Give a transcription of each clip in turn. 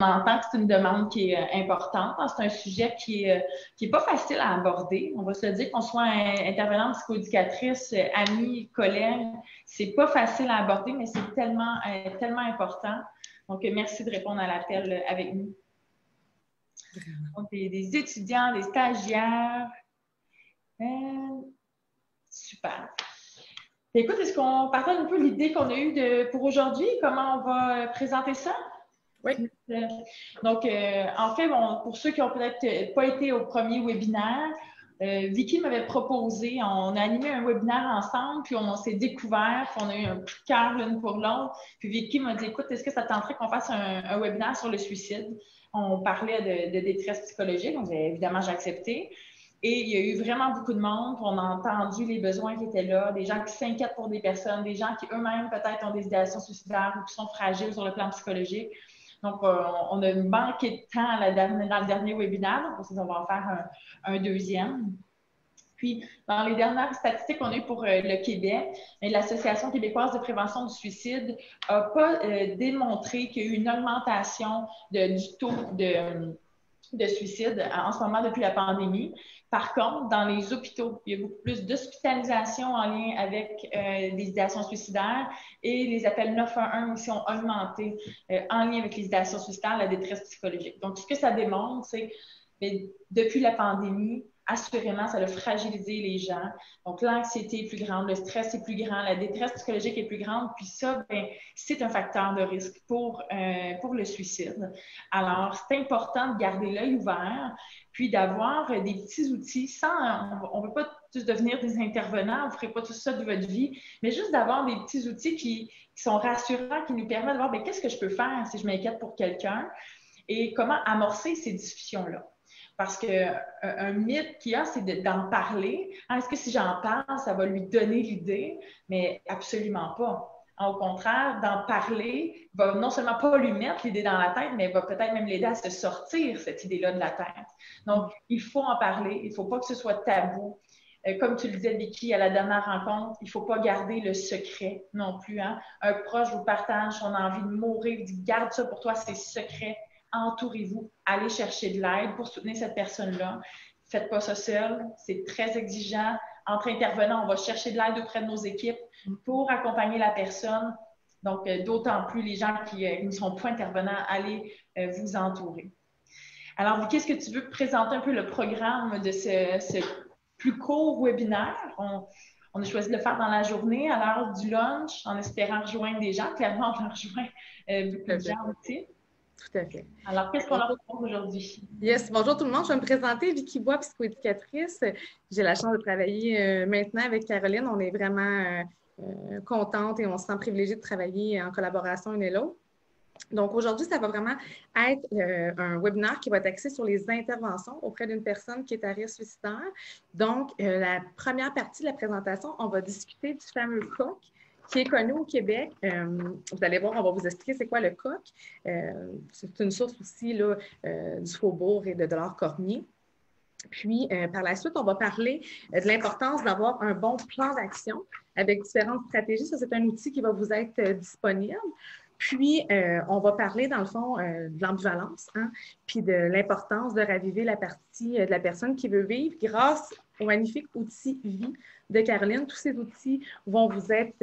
entend que c'est une demande qui est importante. C'est un sujet qui est pas facile à aborder. On va se le dire, qu'on soit intervenante psychoéducatrice, amie, collègue, c'est pas facile à aborder, mais c'est tellement important. Donc, merci de répondre à l'appel avec nous. Donc, des étudiants, des stagiaires. Super. Écoute, est-ce qu'on partage un peu l'idée qu'on a eue pour aujourd'hui? Comment on va présenter ça? Oui. Donc, en fait, pour ceux qui n'ont peut-être pas été au premier webinaire, Vicky m'avait proposé, on a animé un webinaire ensemble, puis on s'est découvert, puis on a eu un coup de cœur l'une pour l'autre. Puis Vicky m'a dit, écoute, est-ce que ça tenterait qu'on fasse un webinaire sur le suicide? On parlait de détresse psychologique, donc évidemment, j'ai accepté. Et il y a eu vraiment beaucoup de monde. On a entendu les besoins qui étaient là, des gens qui s'inquiètent pour des personnes, des gens qui eux-mêmes peut-être ont des idéations suicidaires ou qui sont fragiles sur le plan psychologique. Donc, on a manqué de temps dans le dernier webinaire. Donc, on va en faire un deuxième. Puis, dans les dernières statistiques qu'on a eues pour le Québec, l'Association québécoise de prévention du suicide n'a pas démontré qu'il y a eu une augmentation du taux de suicide en ce moment depuis la pandémie. Par contre, dans les hôpitaux, il y a beaucoup plus d'hospitalisations en lien avec des idéations suicidaires et les appels 911 aussi ont augmenté en lien avec les idéations suicidaires, la détresse psychologique. Donc, ce que ça démontre, c'est que depuis la pandémie, assurément, ça a fragilisé les gens. Donc, l'anxiété est plus grande, le stress est plus grand, la détresse psychologique est plus grande. Puis ça, c'est un facteur de risque pour le suicide. Alors, c'est important de garder l'œil ouvert, puis d'avoir des petits outils on ne veut pas tous devenir des intervenants, vous ne ferez pas tout ça de votre vie, mais juste d'avoir des petits outils qui sont rassurants, qui nous permettent de voir qu'est-ce que je peux faire si je m'inquiète pour quelqu'un et comment amorcer ces discussions-là. Parce qu'un mythe qu'il y a, c'est d'en parler. Est-ce que si j'en parle, ça va lui donner l'idée? Mais absolument pas. Au contraire, d'en parler va non seulement pas lui mettre l'idée dans la tête, mais va peut-être même l'aider à se sortir cette idée-là de la tête. Donc, il faut en parler. Il ne faut pas que ce soit tabou. Comme tu le disais, Vicky, à la dernière rencontre, il ne faut pas garder le secret non plus. Hein? Un proche vous partage son envie de mourir, il dit « garde ça pour toi, c'est secret ». Entourez-vous, allez chercher de l'aide pour soutenir cette personne-là. Faites pas ça seul, c'est très exigeant. Entre intervenants, on va chercher de l'aide auprès de nos équipes pour accompagner la personne. Donc, d'autant plus les gens qui ne sont pas intervenants, allez vous entourer. Alors, Vicky, est-ce que tu veux présenter un peu le programme de ce plus court webinaire? On a choisi de le faire dans la journée, à l'heure du lunch, en espérant rejoindre des gens. Clairement, on a rejoint beaucoup de gens aussi. Tout à fait. Alors, qu'est-ce qu'on leur propose aujourd'hui? Yes, bonjour tout le monde. Je vais me présenter, Vicky Bois, psychoéducatrice. J'ai la chance de travailler maintenant avec Caroline. On est vraiment contente et on se sent privilégiée de travailler en collaboration une et l'autre. Donc, aujourd'hui, ça va vraiment être un webinaire qui va être axé sur les interventions auprès d'une personne qui est à risque suicidaire. Donc, la première partie de la présentation, on va discuter du fameux COC qui est connu au Québec. Vous allez voir, on va vous expliquer c'est quoi le COC. C'est une source aussi là, du Faubourg et de l'art Cormier. Puis, par la suite, on va parler de l'importance d'avoir un bon plan d'action avec différentes stratégies. Ça, c'est un outil qui va vous être disponible. Puis, on va parler, dans le fond, de l'ambivalence, hein, puis de l'importance de raviver la partie de la personne qui veut vivre grâce au magnifique outil Vie de Caroline. Tous ces outils vont vous être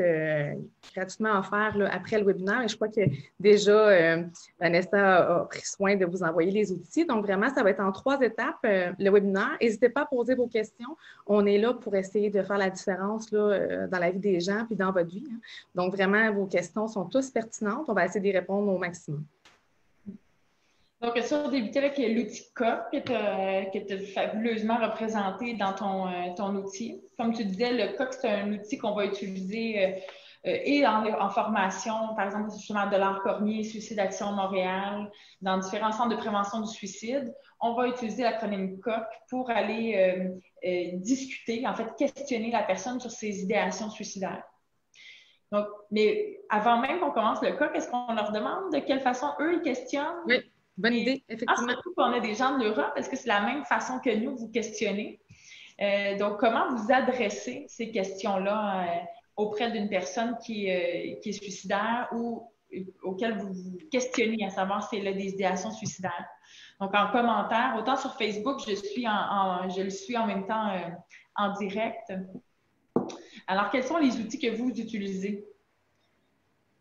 gratuitement offerts là, après le webinaire. Et je crois que déjà, Vanessa a pris soin de vous envoyer les outils. Donc, vraiment, ça va être en 3 étapes, le webinaire. N'hésitez pas à poser vos questions. On est là pour essayer de faire la différence là, dans la vie des gens puis dans votre vie. Hein. Donc, vraiment, vos questions sont tous pertinentes. On va essayer d'y répondre au maximum. Donc, ça, on va débuter avec l'outil COC que tu as fabuleusement représenté dans ton outil. Comme tu disais, le COC, c'est un outil qu'on va utiliser et en formation, par exemple, justement, de l'art Cormier, Suicide Action Montréal, dans différents centres de prévention du suicide. On va utiliser l'acronyme COC pour aller discuter, en fait, questionner la personne sur ses idéations suicidaires. Donc, mais avant même qu'on commence le COC, est-ce qu'on leur demande de quelle façon eux, ils questionnent? Oui. Bonne idée, effectivement. Surtout qu'on a des gens de l'Europe, est-ce que c'est la même façon que nous, vous questionnez? Donc, comment vous adressez ces questions-là auprès d'une personne qui est suicidaire ou auquel vous vous questionnez, à savoir si elle a des idéations suicidaires. Donc, en commentaire, autant sur Facebook, je le suis en même temps en direct. Alors, quels sont les outils que vous utilisez?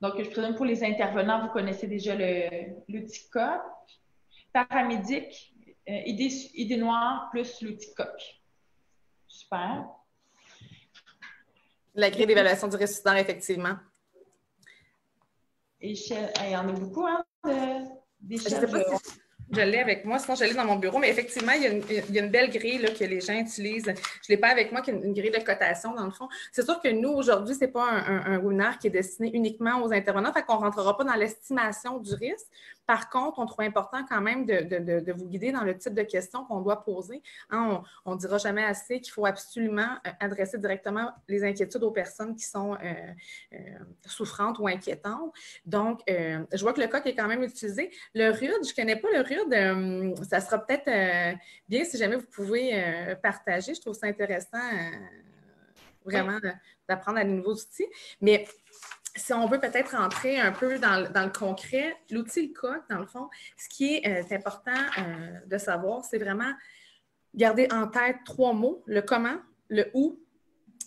Donc, je présume pour les intervenants, vous connaissez déjà l'outil COC. Paramédic, idée noire plus l'outil COC. Super. La grille d'évaluation du risque suicidaire, effectivement. Échelle, il y en a beaucoup, hein, d'échelles. Je ne sais pas si je l'ai avec moi, sinon je l'ai dans mon bureau, mais effectivement, il y a une belle grille là, que les gens utilisent. Je ne l'ai pas avec moi, qui est une grille de cotation, dans le fond. C'est sûr que nous, aujourd'hui, ce n'est pas un webinaire qui est destiné uniquement aux intervenants, fait qu'on ne rentrera pas dans l'estimation du risque. Par contre, on trouve important quand même de vous guider dans le type de questions qu'on doit poser. Hein, on ne dira jamais assez qu'il faut absolument adresser directement les inquiétudes aux personnes qui sont souffrantes ou inquiétantes. Donc, je vois que le COC est quand même utilisé. Le RUD, je ne connais pas le RUD. Ça sera peut-être bien si jamais vous pouvez partager. Je trouve ça intéressant vraiment d'apprendre à de nouveaux outils. Mais si on veut peut-être rentrer un peu dans le concret, l'outil COC, dans le fond, ce qui est important de savoir, c'est vraiment garder en tête 3 mots, le comment, le où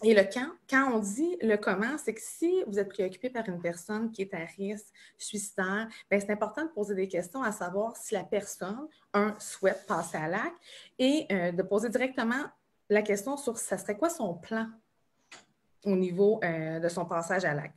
et le quand. Quand on dit le comment, c'est que si vous êtes préoccupé par une personne qui est à risque suicidaire, c'est important de poser des questions à savoir si la personne, souhaite passer à l'acte et de poser directement la question sur ça serait quoi son plan au niveau de son passage à l'acte.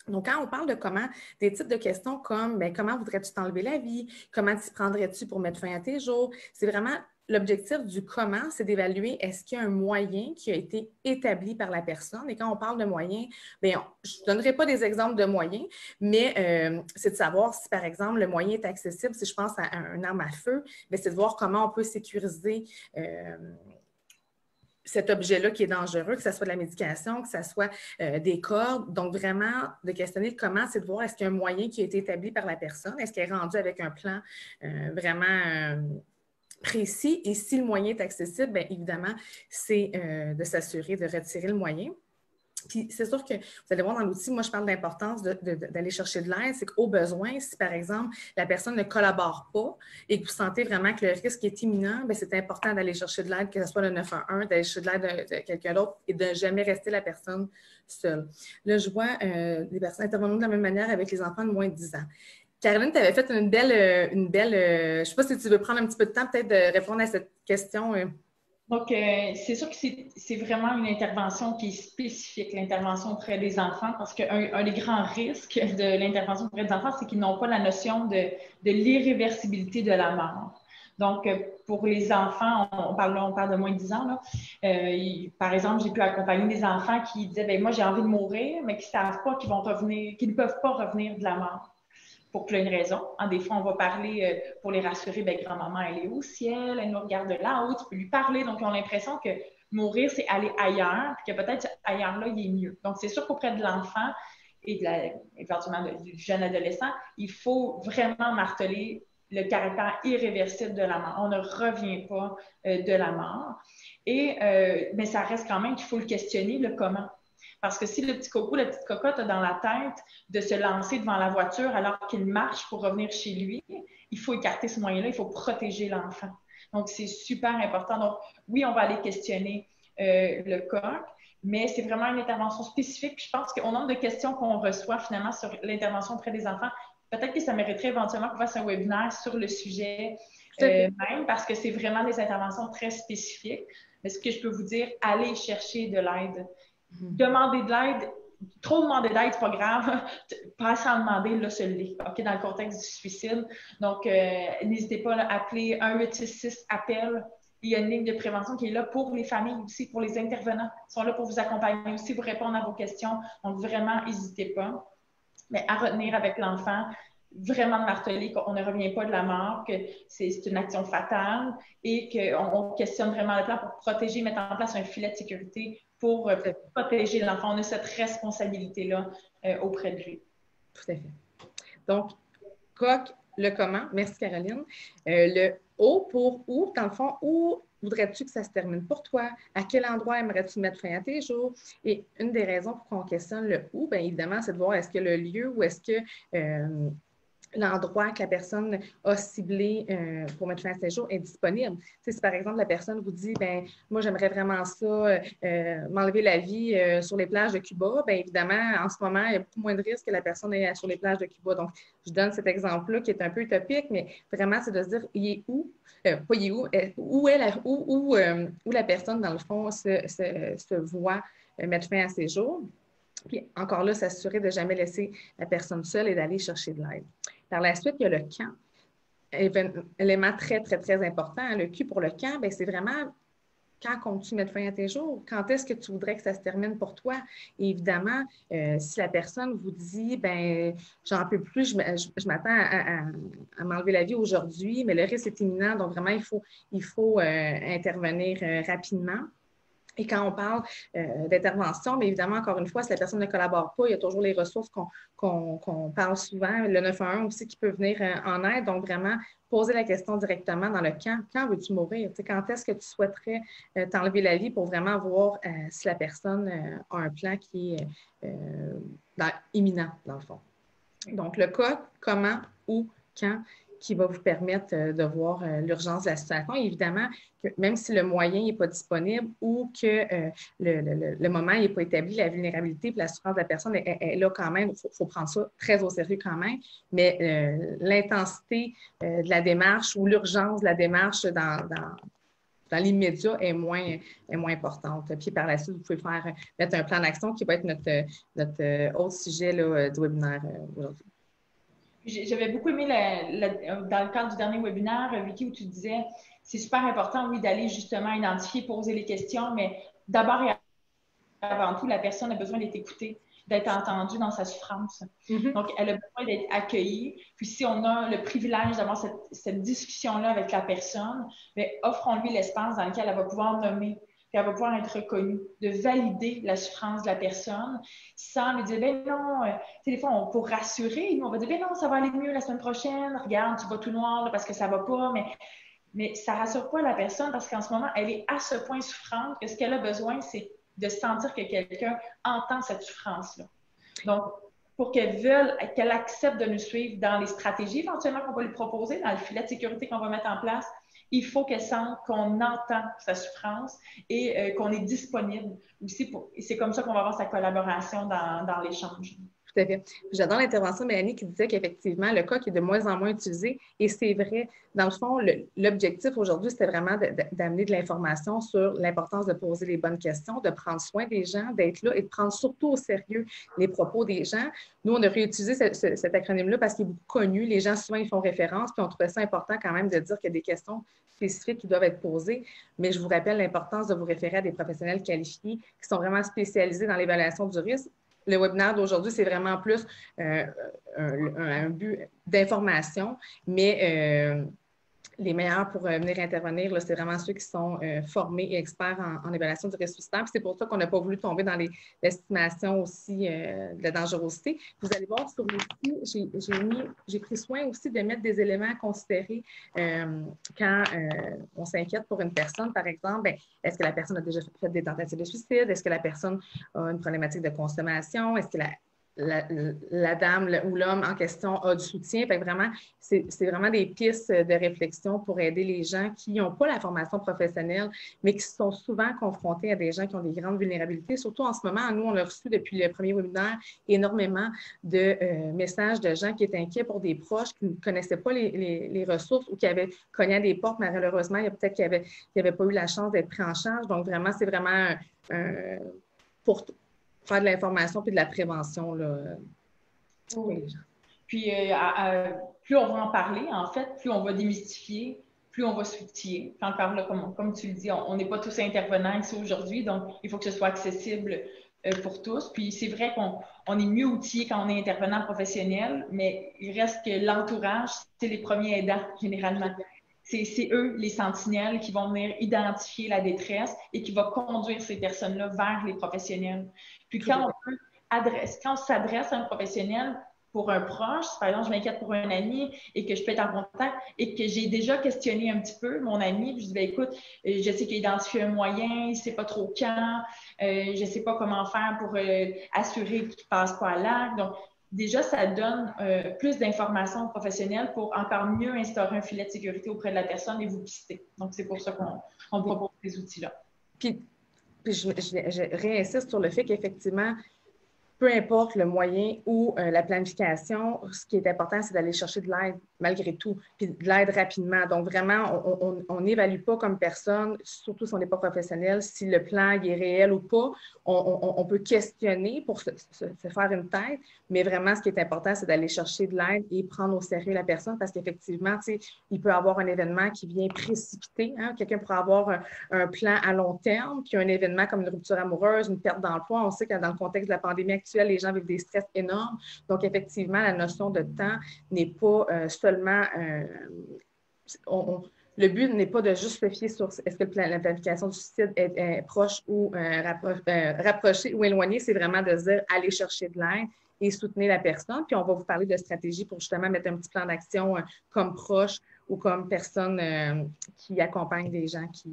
Donc, quand on parle de comment, des types de questions comme comment voudrais-tu t'enlever la vie? Comment t'y prendrais-tu pour mettre fin à tes jours? C'est vraiment l'objectif du comment, c'est d'évaluer est-ce qu'il y a un moyen qui a été établi par la personne. Et quand on parle de moyens, je ne donnerai pas des exemples de moyens, mais c'est de savoir si, par exemple, le moyen est accessible. Si je pense à une arme à feu, c'est de voir comment on peut sécuriser cet objet-là qui est dangereux, que ce soit de la médication, que ce soit des cordes. Donc, vraiment, de questionner le comment, c'est de voir est-ce qu'il y a un moyen qui a été établi par la personne, est-ce qu'elle est rendue avec un plan vraiment précis. Et si le moyen est accessible, bien évidemment, c'est de s'assurer de retirer le moyen. Puis c'est sûr que vous allez voir dans l'outil, moi je parle d'importance d'aller chercher de l'aide, c'est qu'au besoin, si par exemple la personne ne collabore pas et que vous sentez vraiment que le risque est imminent, bien, c'est important d'aller chercher de l'aide, que ce soit le 911, d'aller chercher de l'aide de quelqu'un d'autre et de ne jamais rester la personne seule. Là, je vois des personnes intervenant de la même manière avec les enfants de moins de 10 ans. Caroline, tu avais fait une belle je ne sais pas si tu veux prendre un petit peu de temps peut-être de répondre à cette question. Donc, c'est sûr que c'est vraiment une intervention qui est spécifique, l'intervention auprès des enfants, parce qu'un des grands risques de l'intervention auprès des enfants, c'est qu'ils n'ont pas la notion de l'irréversibilité de la mort. Donc, pour les enfants, on parle de moins de 10 ans, là. Par exemple, j'ai pu accompagner des enfants qui disaient, moi, j'ai envie de mourir, mais qui ne savent pas qu'ils vont revenir, qu'ils ne peuvent pas revenir de la mort. Pour plein de raisons. Des fois, on va parler pour les rassurer, grand-maman, elle est au ciel, elle nous regarde de là-haut, tu peux lui parler. Donc, ils ont l'impression que mourir, c'est aller ailleurs, puis que peut-être ailleurs, là, il est mieux. Donc, c'est sûr qu'auprès de l'enfant et éventuellement du jeune adolescent, il faut vraiment marteler le caractère irréversible de la mort. On ne revient pas de la mort. Mais ça reste quand même qu'il faut le questionner, le comment. Parce que si le petit coco, la petite cocotte a dans la tête de se lancer devant la voiture alors qu'il marche pour revenir chez lui, il faut écarter ce moyen-là, il faut protéger l'enfant. Donc, c'est super important. Donc, oui, on va aller questionner le COC, mais c'est vraiment une intervention spécifique. Puis je pense qu'au nombre de questions qu'on reçoit finalement sur l'intervention auprès des enfants, peut-être que ça mériterait éventuellement qu'on fasse un webinaire sur le sujet même, parce que c'est vraiment des interventions très spécifiques. Mais ce que je peux vous dire, allez chercher de l'aide. Demander de l'aide, trop demander d'aide, c'est pas grave. Pas sans demander, là, se l'est. OK, dans le contexte du suicide. Donc, n'hésitez pas à appeler 1-866 appel. Il y a une ligne de prévention qui est là pour les familles aussi, pour les intervenants. Ils sont là pour vous accompagner aussi, pour répondre à vos questions. Donc, vraiment, n'hésitez pas. Mais à retenir avec l'enfant, vraiment de marteler qu'on ne revient pas de la mort, que c'est une action fatale et qu'on questionne vraiment le plan pour protéger, mettre en place un filet de sécurité pour protéger l'enfant. On a cette responsabilité-là auprès de lui. Tout à fait. Donc, COC, le comment, merci Caroline. Le O pour où, dans le fond, où voudrais-tu que ça se termine pour toi? À quel endroit aimerais-tu mettre fin à tes jours? Et une des raisons pour qu'on questionne le où, bien évidemment, c'est de voir est-ce que le lieu ou est-ce que l'endroit que la personne a ciblé pour mettre fin à ses jours est disponible. Si par exemple la personne vous dit ben moi j'aimerais vraiment ça, m'enlever la vie sur les plages de Cuba, bien évidemment, en ce moment, il y a beaucoup moins de risques que la personne est sur les plages de Cuba. Donc, je donne cet exemple-là qui est un peu utopique, mais vraiment, c'est de se dire il est où? Pas il est où la personne, dans le fond, se voit mettre fin à ses jours. Puis encore là, s'assurer de ne jamais laisser la personne seule et d'aller chercher de l'aide. Par la suite, il y a le quand. Élément très, très, très important. Le Q pour le quand, c'est vraiment quand comptes-tu mettre fin à tes jours? Quand est-ce que tu voudrais que ça se termine pour toi? Et évidemment, si la personne vous dit, ben j'en peux plus, je m'attends à m'enlever la vie aujourd'hui, mais le risque est imminent, donc vraiment, il faut intervenir rapidement. Et quand on parle d'intervention, bien évidemment, encore une fois, si la personne ne collabore pas, il y a toujours les ressources qu'on parle souvent, le 911 aussi qui peut venir en aide. Donc, vraiment, poser la question directement dans le quand. Quand veux-tu mourir? Tu sais, quand est-ce que tu souhaiterais t'enlever la vie pour vraiment voir si la personne a un plan qui est imminent, dans le fond. Donc, le cas, comment, où, quand, qui va vous permettre de voir l'urgence de la situation. Et évidemment, que même si le moyen n'est pas disponible ou que le moment n'est pas établi, la vulnérabilité et la souffrance de la personne est là quand même, il faut prendre ça très au sérieux quand même, mais l'intensité de la démarche ou l'urgence de la démarche dans l'immédiat est moins importante. Puis par la suite, vous pouvez mettre un plan d'action qui va être notre autre sujet là, du webinaire aujourd'hui. J'avais beaucoup aimé dans le cadre du dernier webinaire, Vicky, où tu disais c'est super important, oui, d'aller justement identifier, poser les questions, mais d'abord et avant tout, la personne a besoin d'être écoutée, d'être entendue dans sa souffrance. Donc, elle a besoin d'être accueillie. Puis, si on a le privilège d'avoir cette discussion-là avec la personne, bien, offrons-lui l'espace dans lequel elle va pouvoir nommer, puis elle va pouvoir être reconnue, de valider la souffrance de la personne sans lui dire, ben non, des fois, pour rassurer, nous, on va dire, ben non, ça va aller mieux la semaine prochaine, regarde, tu vois tout noir là, parce que ça va pas, mais ça rassure pas la personne parce qu'en ce moment, elle est à ce point souffrante que ce qu'elle a besoin, c'est de sentir que quelqu'un entend cette souffrance-là. Donc, pour qu'elle accepte de nous suivre dans les stratégies éventuellement qu'on va lui proposer, dans le filet de sécurité qu'on va mettre en place, il faut qu'elle sente qu'on entend sa souffrance et qu'on est disponible aussi. C'est comme ça qu'on va avoir sa collaboration dans l'échange. Tout à fait. J'adore l'intervention de Mélanie qui disait qu'effectivement, le cas qui est de moins en moins utilisé, et c'est vrai, dans le fond, l'objectif aujourd'hui, c'était vraiment d'amener de l'information sur l'importance de poser les bonnes questions, de prendre soin des gens, d'être là et de prendre surtout au sérieux les propos des gens. Nous, on a réutilisé cet acronyme-là parce qu'il est beaucoup connu. Les gens, souvent, ils font référence, puis on trouvait ça important quand même de dire qu'il y a des questions spécifiques qui doivent être posées. Mais je vous rappelle l'importance de vous référer à des professionnels qualifiés qui sont vraiment spécialisés dans l'évaluation du risque. Le webinaire d'aujourd'hui, c'est vraiment plus un but d'information, mais les meilleurs pour venir intervenir, c'est vraiment ceux qui sont formés et experts en évaluation du risque suicidaire. C'est pour ça qu'on n'a pas voulu tomber dans l'estimation aussi de la dangerosité. Vous allez voir sur l'outil, j'ai pris soin aussi de mettre des éléments à considérer quand on s'inquiète pour une personne, par exemple. Est-ce que la personne a déjà fait des tentatives de suicide? Est-ce que la personne a une problématique de consommation? Est-ce que la dame ou l'homme en question a du soutien? Fait que vraiment, c'est vraiment des pistes de réflexion pour aider les gens qui n'ont pas la formation professionnelle, mais qui sont souvent confrontés à des gens qui ont des grandes vulnérabilités. Surtout en ce moment, nous, on a reçu depuis le premier webinaire énormément de messages de gens qui étaient inquiets pour des proches qui ne connaissaient pas les ressources ou qui avaient cogné à des portes, mais malheureusement, il y a peut-être qui n'avaient pas eu la chance d'être pris en charge. Donc, vraiment, c'est vraiment pour faire de l'information puis de la prévention là, pour les gens. Puis, plus on va en parler, en fait, plus on va démystifier, plus on va s'outiller. Encore là, comme tu le dis, on n'est pas tous intervenants ici aujourd'hui, donc il faut que ce soit accessible pour tous. Puis, c'est vrai qu'on est mieux outillé quand on est intervenant professionnel, mais il reste que l'entourage, c'est les premiers aidants, généralement. C'est eux, les sentinelles, qui vont venir identifier la détresse et qui vont conduire ces personnes-là vers les professionnels. Puis quand on s'adresse à un professionnel, pour un proche, si par exemple je m'inquiète pour un ami et que je peux être en contact et que j'ai déjà questionné un petit peu mon ami, puis je dis, écoute, je sais qu'il a identifié un moyen, il ne sait pas trop quand, je ne sais pas comment faire pour assurer qu'il ne passe pas à l'acte. Donc, déjà, ça donne plus d'informations professionnelles pour encore mieux instaurer un filet de sécurité auprès de la personne et vous pister. Donc, c'est pour ça qu'on propose ces outils-là. Puis je réinsiste sur le fait qu'effectivement, peu importe le moyen ou la planification, ce qui est important, c'est d'aller chercher de l'aide malgré tout, puis de l'aide rapidement. Donc, vraiment, on n'évalue pas comme personne, surtout si on n'est pas professionnel, si le plan est réel ou pas. On peut questionner pour se faire une tête, mais vraiment, ce qui est important, c'est d'aller chercher de l'aide et prendre au sérieux la personne parce qu'effectivement, tu sais, il peut y avoir un événement qui vient précipiter. Hein? Quelqu'un pourrait avoir un plan à long terme, puis un événement comme une rupture amoureuse, une perte d'emploi. On sait que dans le contexte de la pandémie actuelle, les gens vivent des stress énormes. Donc, effectivement, la notion de temps n'est pas seulement... le but n'est pas de juste se fier sur est-ce que la planification du suicide est proche ou rapprochée ou éloignée. C'est vraiment de dire aller chercher de l'aide et soutenir la personne. Puis, on va vous parler de stratégies pour justement mettre un petit plan d'action comme proche ou comme personne qui accompagne des gens qui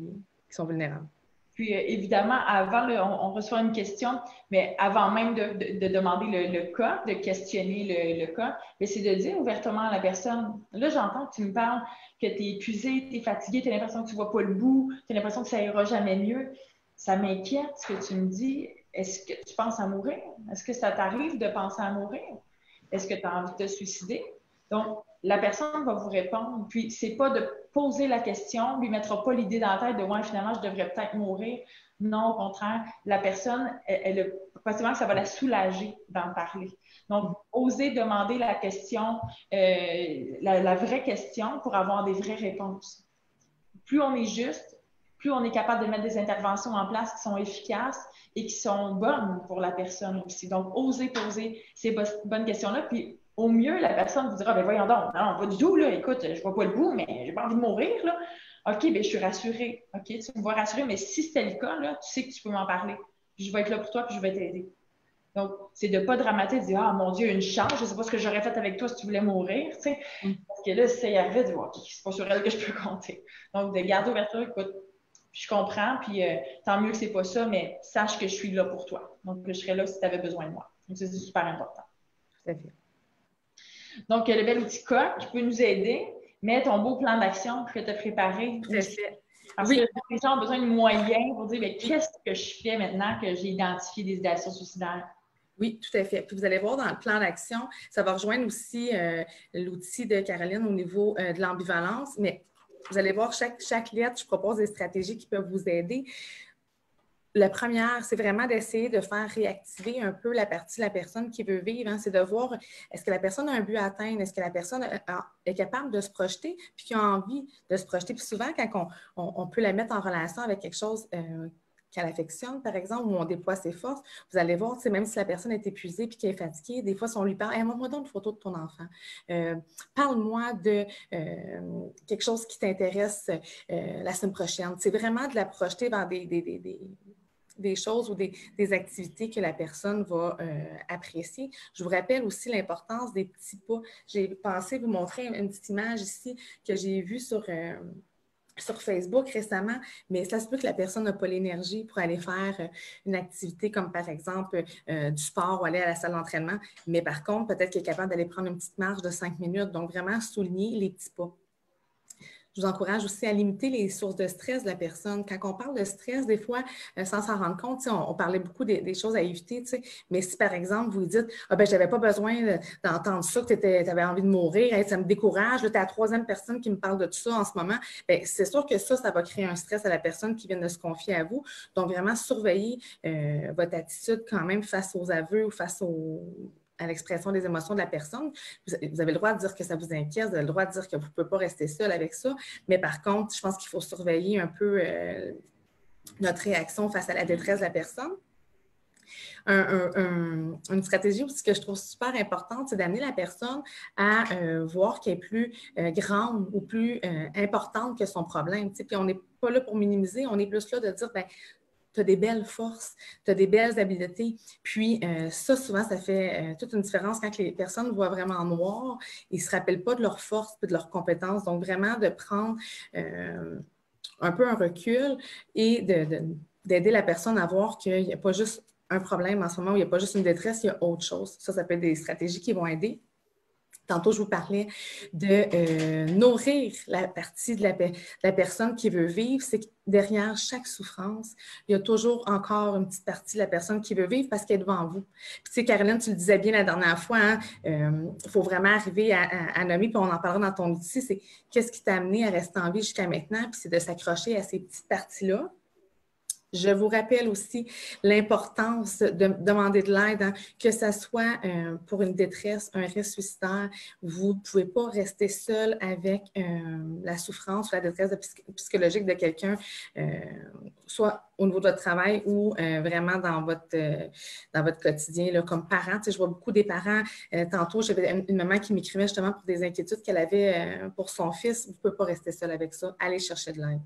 sont vulnérables. Puis, évidemment, avant, on reçoit une question, mais avant même de demander le cas, de questionner le cas, c'est de dire ouvertement à la personne, là, j'entends que tu me parles que tu es épuisé, tu es fatigué, tu as l'impression que tu ne vois pas le bout, tu as l'impression que ça ira jamais mieux. Ça m'inquiète ce que tu me dis. Est-ce que tu penses à mourir? Est-ce que ça t'arrive de penser à mourir? Est-ce que tu as envie de te suicider? Donc, la personne va vous répondre, puis c'est pas de poser la question, lui mettra pas l'idée dans la tête de « ouais, finalement, je devrais peut-être mourir ». Non, au contraire, la personne, possiblement que ça va la soulager d'en parler. Donc, oser demander la question, la vraie question pour avoir des vraies réponses. Plus on est juste, plus on est capable de mettre des interventions en place qui sont efficaces et qui sont bonnes pour la personne aussi. Donc, oser poser ces bonnes questions-là, puis au mieux, la personne vous dira, ben voyons donc, non, pas du tout, là, écoute, je vois pas le bout, mais j'ai pas envie de mourir, là. OK, ben je suis rassurée. OK, tu me vois rassurée, mais si c'était le cas, là, tu sais que tu peux m'en parler. Puis je vais être là pour toi, puis je vais t'aider. Donc, c'est de ne pas dramatiser, de dire, ah, mon Dieu, une chance, je ne sais pas ce que j'aurais fait avec toi si tu voulais mourir, tu sais. Parce que là, si ça y arrivait, de dire, OK, c'est pas sur elle que je peux compter. Donc, de garder ouverture, écoute, je comprends, puis tant mieux que c'est pas ça, mais sache que je suis là pour toi. Donc, je serai là si tu avais besoin de moi. Donc, c'est super important. Tout à fait. Donc, le bel outil COC qui peut nous aider, mais ton beau plan d'action que tu as préparé. Tout à fait. Parce que les gens ont besoin de moyens pour dire, mais qu'est-ce que je fais maintenant que j'ai identifié des idéations suicidaires? Oui, tout à fait. Puis vous allez voir dans le plan d'action, ça va rejoindre aussi l'outil de Caroline au niveau de l'ambivalence, mais vous allez voir, chaque lettre, je propose des stratégies qui peuvent vous aider. La première, c'est vraiment d'essayer de faire réactiver un peu la partie de la personne qui veut vivre. Hein. C'est de voir, est-ce que la personne a un but à atteindre? Est-ce que la personne est capable de se projeter puis qui a envie de se projeter? Puis souvent, quand on peut la mettre en relation avec quelque chose qu'elle affectionne, par exemple, où on déploie ses forces, vous allez voir, même si la personne est épuisée puis qu'elle est fatiguée, des fois, si on lui parle, hey, montre-moi donc une photo de ton enfant. Parle-moi de quelque chose qui t'intéresse la semaine prochaine. C'est vraiment de la projeter vers des choses ou des activités que la personne va apprécier. Je vous rappelle aussi l'importance des petits pas. J'ai pensé vous montrer une petite image ici que j'ai vue sur Facebook récemment, mais ça se peut que la personne n'a pas l'énergie pour aller faire une activité comme par exemple du sport ou aller à la salle d'entraînement, mais par contre, peut-être qu'elle est capable d'aller prendre une petite marche de 5 minutes. Donc, vraiment souligner les petits pas. Je vous encourage aussi à limiter les sources de stress de la personne. Quand on parle de stress, des fois, sans s'en rendre compte, on parlait beaucoup des choses à éviter, mais si par exemple, vous dites « Ah ben, je n'avais pas besoin d'entendre ça, que tu avais envie de mourir, ça me décourage, tu es la troisième personne qui me parle de tout ça en ce moment », bien, c'est sûr que ça va créer un stress à la personne qui vient de se confier à vous. Donc, vraiment, surveillez votre attitude quand même face aux aveux ou face à l'expression des émotions de la personne. Vous avez le droit de dire que ça vous inquiète, vous avez le droit de dire que vous ne pouvez pas rester seul avec ça, mais par contre, je pense qu'il faut surveiller un peu notre réaction face à la détresse de la personne. Une stratégie aussi que je trouve super importante, c'est d'amener la personne à voir qu'elle est plus grande ou plus importante que son problème. Puis on n'est pas là pour minimiser, on est plus là de dire, bien, tu as des belles forces, tu as des belles habiletés. Puis ça, souvent, ça fait toute une différence quand les personnes voient vraiment en noir. Ils ne se rappellent pas de leurs forces et de leurs compétences. Donc, vraiment de prendre un peu un recul et d'aider la personne à voir qu'il n'y a pas juste un problème en ce moment, où il n'y a pas juste une détresse, il y a autre chose. Ça peut être des stratégies qui vont aider. Tantôt, je vous parlais de nourrir la partie de la personne qui veut vivre. C'est que derrière chaque souffrance, il y a toujours encore une petite partie de la personne qui veut vivre parce qu'elle est devant vous. Puis, tu sais, Caroline, tu le disais bien la dernière fois, il faut vraiment arriver à nommer, puis on en parlera dans ton outil, c'est qu'est-ce qui t'a amené à rester en vie jusqu'à maintenant, puis c'est de s'accrocher à ces petites parties-là. Je vous rappelle aussi l'importance de demander de l'aide, hein, que ce soit pour une détresse, un risque suicidaire. Vous ne pouvez pas rester seul avec la souffrance ou la détresse psychologique de quelqu'un, soit au niveau de votre travail ou vraiment dans votre quotidien, là, comme parent. Tu sais, je vois beaucoup des parents. Tantôt, j'avais une maman qui m'écrivait justement pour des inquiétudes qu'elle avait pour son fils. Vous ne pouvez pas rester seul avec ça. Allez chercher de l'aide.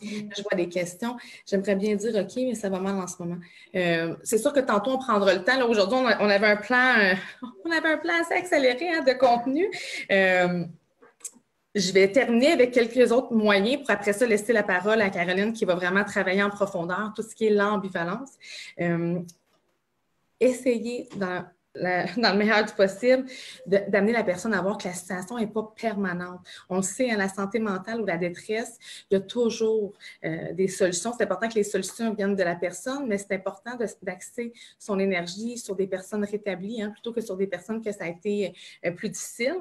Je vois des questions. J'aimerais bien dire OK, mais ça va mal en ce moment. C'est sûr que tantôt, on prendra le temps. Là, aujourd'hui, on avait un plan, assez accéléré, hein, de contenu. Je vais terminer avec quelques autres moyens pour après ça laisser la parole à Caroline qui va vraiment travailler en profondeur tout ce qui est l'ambivalence. Essayez dans le meilleur du possible, d'amener la personne à voir que la situation n'est pas permanente. On le sait, hein, la santé mentale ou la détresse, il y a toujours des solutions. C'est important que les solutions viennent de la personne, mais c'est important d'axer son énergie sur des personnes rétablies, hein, plutôt que sur des personnes que ça a été plus difficile.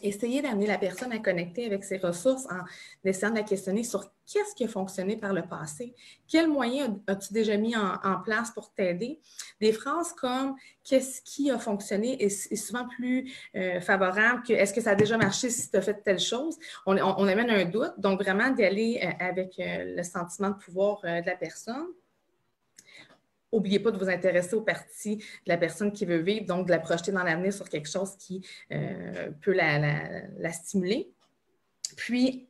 Essayez d'amener la personne à connecter avec ses ressources en essayant de la questionner sur qu'est-ce qui a fonctionné par le passé, quels moyens as-tu déjà mis en place pour t'aider. Des phrases comme « qu'est-ce qui a fonctionné » est souvent plus favorable que « est-ce que ça a déjà marché si tu as fait telle chose ». On amène un doute, donc vraiment d'y aller avec le sentiment de pouvoir de la personne. N'oubliez pas de vous intéresser aux parties de la personne qui veut vivre, donc de la projeter dans l'avenir sur quelque chose qui peut la stimuler. Puis,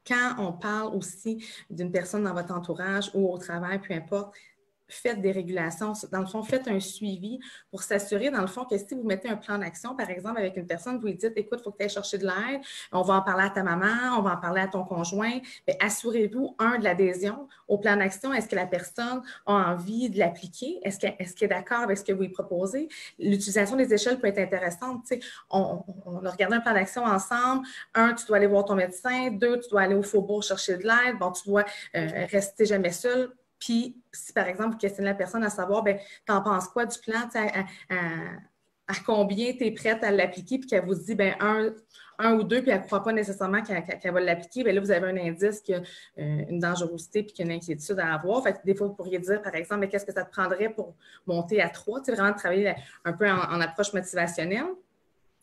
quand on parle aussi d'une personne dans votre entourage ou au travail, peu importe, faites des régulations. Dans le fond, faites un suivi pour s'assurer, dans le fond, que si vous mettez un plan d'action, par exemple, avec une personne, vous lui dites, écoute, il faut que tu ailles chercher de l'aide, on va en parler à ta maman, on va en parler à ton conjoint. Bien, assurez-vous, de l'adhésion au plan d'action. Est-ce que la personne a envie de l'appliquer? Est-ce qu'elle est d'accord avec ce que vous lui proposez? L'utilisation des échelles peut être intéressante. Tu sais, on a regardé un plan d'action ensemble. 1, tu dois aller voir ton médecin. 2, tu dois aller au faubourg chercher de l'aide. Bon, tu dois rester jamais seul. Puis, si par exemple, vous questionnez la personne à savoir, bien, t'en penses quoi du plan, à combien tu es prête à l'appliquer, puis qu'elle vous dit, bien, un ou deux, puis elle ne croit pas nécessairement qu'elle va l'appliquer, bien là, vous avez un indice qu'il y a une dangerosité puis qu'il y a une inquiétude à avoir. Fait que des fois, vous pourriez dire, par exemple, mais qu'est-ce que ça te prendrait pour monter à 3? Tu sais, vraiment travailler un peu en approche motivationnelle.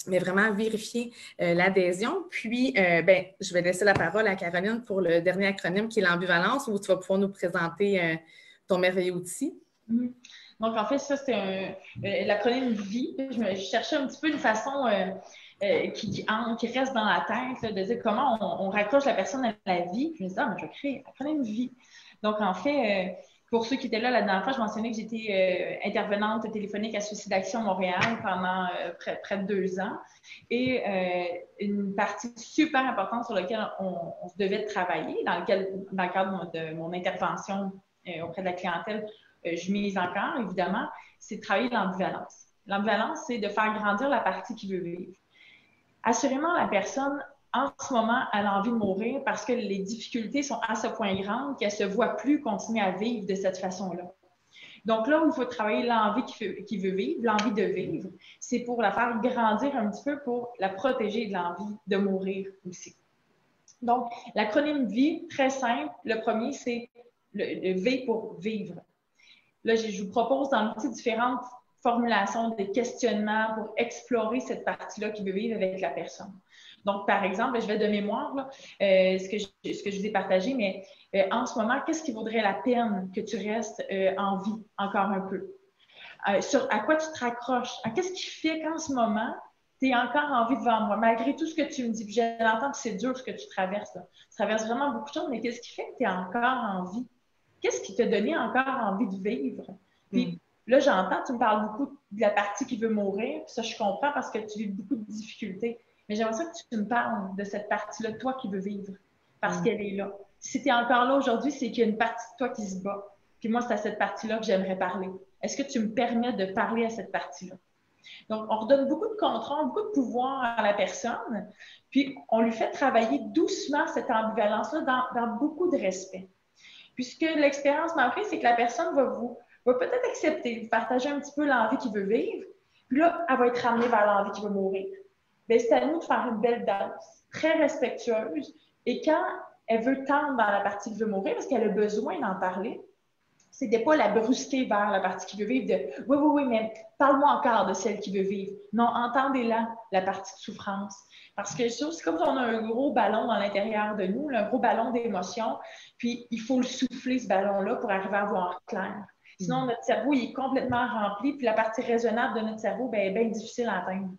Mais vraiment vérifier l'adhésion. Puis, je vais laisser la parole à Caroline pour le dernier acronyme qui est l'ambivalence, où tu vas pouvoir nous présenter ton merveilleux outil. Donc, en fait, ça, c'est l'acronyme VIE. Je cherchais un petit peu une façon qui reste dans la tête, là, de dire comment on raccroche la personne à la vie. Puis je me disais, je vais créer l'acronyme VIE. Donc, en fait, pour ceux qui étaient là la dernière fois, je mentionnais que j'étais intervenante téléphonique à Suicide Action Montréal pendant près de 2 ans. Et une partie super importante sur laquelle on se devait travailler, dans le cadre de mon intervention auprès de la clientèle, je mise encore, évidemment, c'est de travailler l'ambivalence. L'ambivalence, c'est de faire grandir la partie qui veut vivre. Assurément, la personne, en ce moment, elle a envie de mourir parce que les difficultés sont à ce point grandes qu'elle ne se voit plus continuer à vivre de cette façon-là. Donc là où il faut travailler l'envie qui veut vivre, l'envie de vivre, c'est pour la faire grandir un petit peu pour la protéger de l'envie de mourir aussi. Donc, l'acronyme VIE, très simple. Le premier, c'est le V pour vivre. Là, je vous propose dans l'outil différentes formulations, des questionnements pour explorer cette partie-là qui veut vivre avec la personne. Donc, par exemple, je vais de mémoire là, ce que je vous ai partagé, mais en ce moment, qu'est-ce qui vaudrait la peine que tu restes en vie encore un peu? À quoi tu te raccroches? Qu'est-ce qui fait qu'en ce moment, tu es encore en vie devant moi, malgré tout ce que tu me dis? Puis j'entends que c'est dur ce que tu traverses. Là. Tu traverses vraiment beaucoup de choses, mais qu'est-ce qui fait que tu es encore en vie? qu'est-ce qui t'a donné encore envie de vivre? Puis là, j'entends, tu me parles beaucoup de la partie qui veut mourir, puis ça, je comprends parce que tu vis beaucoup de difficultés. Mais j'aimerais ça que tu me parles de cette partie-là, toi qui veux vivre, parce qu'elle est là. Si tu es encore là aujourd'hui, c'est qu'il y a une partie de toi qui se bat. Puis moi, c'est à cette partie-là que j'aimerais parler. Est-ce que tu me permets de parler à cette partie-là? Donc, on redonne beaucoup de contrôle, beaucoup de pouvoir à la personne, puis on lui fait travailler doucement cette ambivalence-là dans beaucoup de respect. Puis ce que l'expérience m'a appris, c'est que la personne va peut-être accepter de partager un petit peu l'envie qu'il veut vivre, puis là, elle va être ramenée vers l'envie qu'il veut mourir. Bien, c'est à nous de faire une belle danse, très respectueuse, et quand elle veut tendre dans la partie qui veut mourir, parce qu'elle a besoin d'en parler, c'est de pas la brusquer vers la partie qui veut vivre, de oui, oui, oui, mais parle-moi encore de celle qui veut vivre. Non, entendez-la, la partie de souffrance. Parce que c'est comme si on a un gros ballon à l'intérieur de nous, un gros ballon d'émotions, puis il faut le souffler, ce ballon-là, pour arriver à voir clair. Sinon, notre cerveau, il est complètement rempli, puis la partie raisonnable de notre cerveau, bien, est bien difficile à atteindre.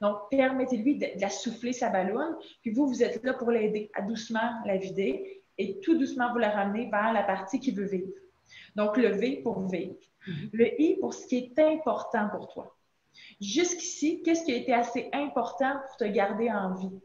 Donc, permettez-lui de la souffler, sa ballonne, puis vous êtes là pour l'aider à doucement la vider et tout doucement vous la ramener vers la partie qui veut vivre. Donc, le V pour vivre. Le I pour ce qui est important pour toi. Jusqu'ici, qu'est-ce qui a été assez important pour te garder en vie?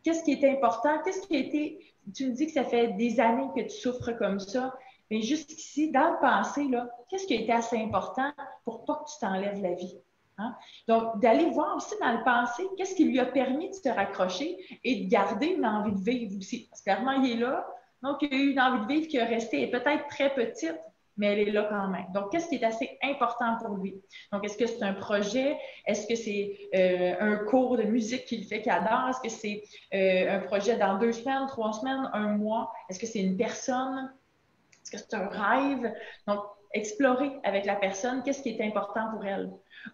Qu'est-ce qui est important? Qu'est-ce qui a été... Tu me dis que ça fait des années que tu souffres comme ça, mais jusqu'ici, dans le passé, là, qu'est-ce qui a été assez important pour pas que tu t'enlèves la vie? Hein? Donc, d'aller voir aussi dans le passé, qu'est-ce qui lui a permis de se raccrocher et de garder une envie de vivre aussi. Parce que clairement, il est là. Donc, il y a eu une envie de vivre qui est restée, et peut-être très petite, mais elle est là quand même. Donc, qu'est-ce qui est assez important pour lui? Donc, est-ce que c'est un projet? Est-ce que c'est un cours de musique qu'il fait qu'il adore? Est-ce que c'est un projet dans 2 semaines, 3 semaines, 1 mois? Est-ce que c'est une personne? Est-ce que c'est un rêve? Donc, explorer avec la personne qu'est-ce qui est important pour elle.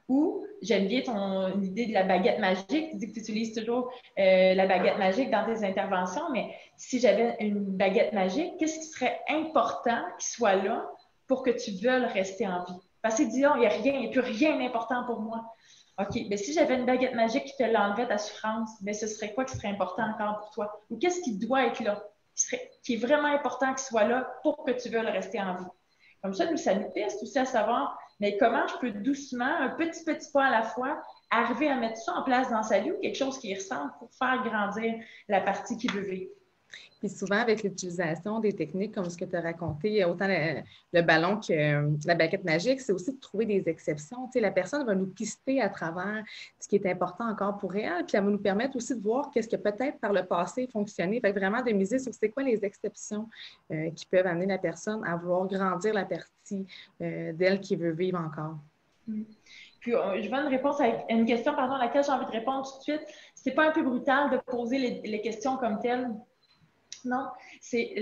Ou, j'aime bien ton idée de la baguette magique. Tu dis que tu utilises toujours la baguette magique dans tes interventions, mais si j'avais une baguette magique, qu'est-ce qui serait important qu'il soit là pour que tu veuilles rester en vie? Parce que dis, oh, il n'y a rien, il n'y a plus rien d'important pour moi. OK, mais si j'avais une baguette magique qui te l'enlevait ta souffrance, mais ce serait quoi qui serait important encore pour toi? Ou qu'est-ce qui doit être là, qui est vraiment important qu'il soit là pour que tu veuilles rester en vie? Comme ça nous teste aussi à savoir, mais comment je peux doucement, un petit pas à la fois, arriver à mettre ça en place dans sa vie ou quelque chose qui ressemble pour faire grandir la partie qui veut vivre. Puis souvent, avec l'utilisation des techniques comme ce que tu as raconté, autant le ballon que la baguette magique, c'est aussi de trouver des exceptions. Tu sais, la personne va nous pister à travers ce qui est important encore pour elle, puis elle va nous permettre aussi de voir qu'est-ce qui a peut-être par le passé fonctionné. Fait que vraiment de miser sur c'est quoi les exceptions qui peuvent amener la personne à vouloir grandir la partie d'elle qui veut vivre encore. Puis, je veux une réponse à une question, pardon, à laquelle j'ai envie de répondre tout de suite. C'est pas un peu brutal de poser les questions comme telles? Non, c'est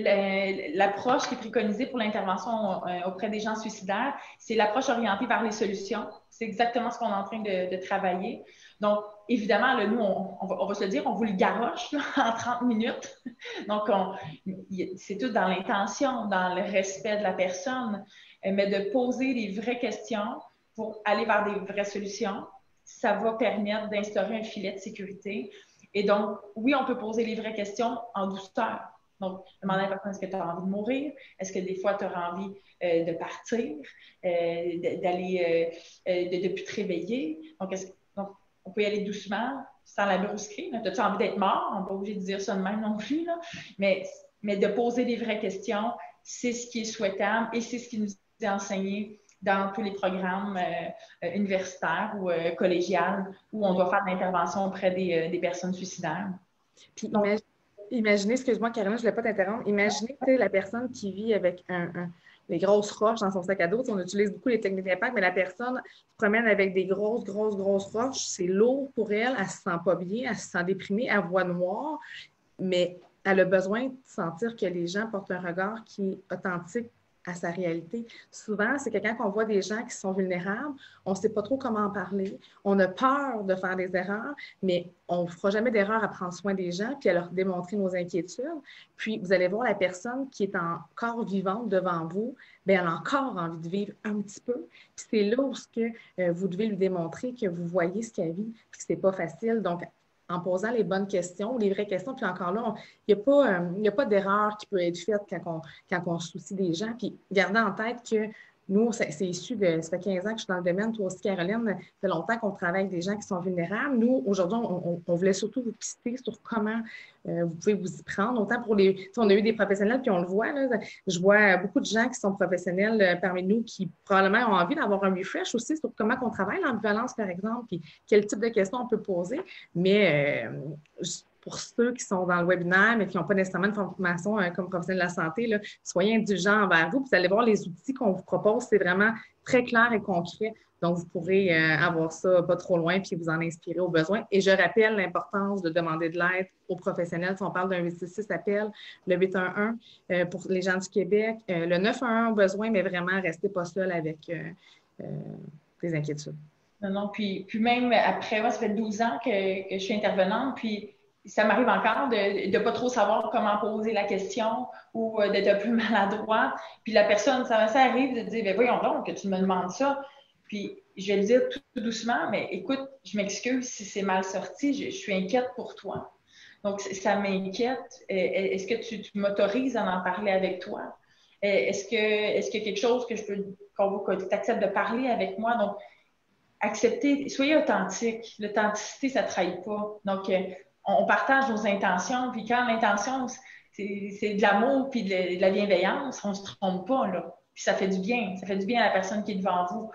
l'approche qui est préconisée pour l'intervention auprès des gens suicidaires. C'est l'approche orientée vers les solutions. C'est exactement ce qu'on est en train de travailler. Donc, évidemment, là, nous, on va se le dire, on vous le garoche là, en 30 minutes. Donc, c'est tout dans l'intention, dans le respect de la personne, mais de poser les vraies questions pour aller vers des vraies solutions. Ça va permettre d'instaurer un filet de sécurité. Et donc, oui, on peut poser les vraies questions en douceur. Donc, demander à la personne, est-ce que tu as envie de mourir? Est-ce que des fois, tu as envie de partir, d'aller, de ne plus te réveiller? Donc, on peut y aller doucement, sans la brusquerie. As-tu envie d'être mort? On n'est pas obligé de dire ça de même non plus. Là. Mais de poser des vraies questions, c'est ce qui est souhaitable et c'est ce qui nous est enseigné dans tous les programmes universitaires ou collégiales où on doit faire de l'intervention auprès des personnes suicidaires. Puis imaginez, excuse-moi Caroline, je ne voulais pas t'interrompre, imaginez la personne qui vit avec des grosses roches dans son sac à dos. On utilise beaucoup les techniques d'impact, mais la personne se promène avec des grosses roches. C'est lourd pour elle, elle ne se sent pas bien, elle se sent déprimée, elle voit noir, mais elle a besoin de sentir que les gens portent un regard qui est authentique à sa réalité. Souvent, c'est que quand on voit des gens qui sont vulnérables, on ne sait pas trop comment en parler. On a peur de faire des erreurs, mais on ne fera jamais d'erreur à prendre soin des gens puis à leur démontrer nos inquiétudes. Puis, vous allez voir la personne qui est encore vivante devant vous, bien, elle a encore envie de vivre un petit peu. Puis, c'est là où vous devez lui démontrer que vous voyez ce qu'elle vit puis que ce n'est pas facile. Donc, en posant les bonnes questions, les vraies questions. Puis encore là, il n'y a pas d'erreur qui peut être faite quand on se soucie des gens. Puis gardez en tête que nous, c'est issu de, ça fait 15 ans que je suis dans le domaine, toi aussi, Caroline, ça fait longtemps qu'on travaille avec des gens qui sont vulnérables. Nous, aujourd'hui, on voulait surtout vous pister sur comment vous pouvez vous y prendre. Autant pour les, on a eu des professionnels, puis on le voit, là, je vois beaucoup de gens qui sont professionnels parmi nous qui probablement ont envie d'avoir un refresh aussi sur comment on travaille l'ambivalence, par exemple, puis quel type de questions on peut poser. Mais pour ceux qui sont dans le webinaire, mais qui n'ont pas nécessairement une formation comme professionnel de la santé, là, soyez indulgents envers vous. Vous allez voir les outils qu'on vous propose, c'est vraiment très clair et concret. Donc, vous pourrez avoir ça pas trop loin puis vous en inspirer au besoin. Et je rappelle l'importance de demander de l'aide aux professionnels. Si on parle d'un 866 appel, le 811 pour les gens du Québec, le 911 au besoin, mais vraiment, restez pas seul avec des inquiétudes. Non, puis même après, moi, ça fait 12 ans que je suis intervenante, puis ça m'arrive encore de ne pas trop savoir comment poser la question ou d'être un peu maladroite. Puis la personne, ça arrive de dire, ben voyons donc que tu me demandes ça. Puis je vais le dire tout doucement, mais écoute, je m'excuse si c'est mal sorti, je suis inquiète pour toi. Donc, ça m'inquiète. Est-ce que tu m'autorises à en parler avec toi? Est-ce qu'il y a quelque chose que que tu acceptes de parler avec moi? Donc, acceptez, soyez authentique. L'authenticité, ça ne trahit pas. Donc, on partage nos intentions, puis quand l'intention, c'est de l'amour puis de la bienveillance, on ne se trompe pas, là. Puis ça fait du bien. Ça fait du bien à la personne qui est devant vous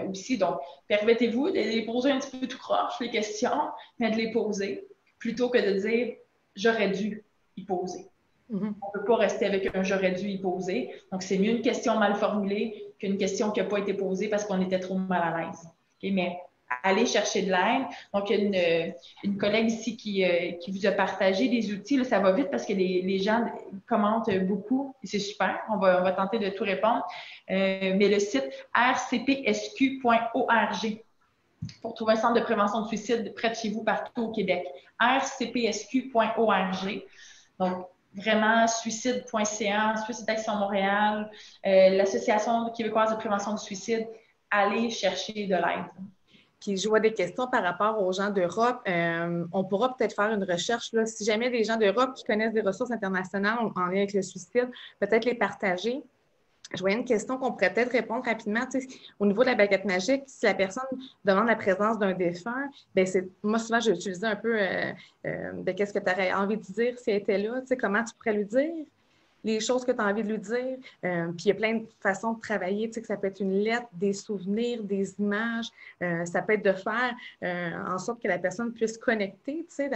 aussi. Donc, permettez-vous de les poser un petit peu tout croche, les questions, mais de les poser, plutôt que de dire « j'aurais dû y poser ». On ne peut pas rester avec un « j'aurais dû y poser ». Donc, c'est mieux une question mal formulée qu'une question qui n'a pas été posée parce qu'on était trop mal à l'aise. Okay? Mais aller chercher de l'aide. Donc, il y a une collègue ici qui vous a partagé des outils. Là, ça va vite parce que les gens commentent beaucoup et c'est super. On va tenter de tout répondre. Mais le site rcpsq.org pour trouver un centre de prévention de suicide près de chez vous partout au Québec. rcpsq.org. Donc, vraiment, suicide.ca, Suicide Action Montréal, l'Association québécoise de prévention du suicide, allez chercher de l'aide. Puis je vois des questions par rapport aux gens d'Europe. On pourra peut-être faire une recherche, là, si jamais des gens d'Europe qui connaissent des ressources internationales en lien avec le suicide, peut-être les partager. Je voyais une question qu'on pourrait peut-être répondre rapidement. Tu sais, au niveau de la baguette magique, si la personne demande la présence d'un défunt, bien, moi, souvent, j'ai utilisé un peu de qu'est-ce que tu aurais envie de dire si elle était là, tu sais, comment tu pourrais lui dire les choses que tu as envie de lui dire. Puis il y a plein de façons de travailler, tu sais, que ça peut être une lettre, des souvenirs, des images. Ça peut être de faire en sorte que la personne puisse connecter, tu sais.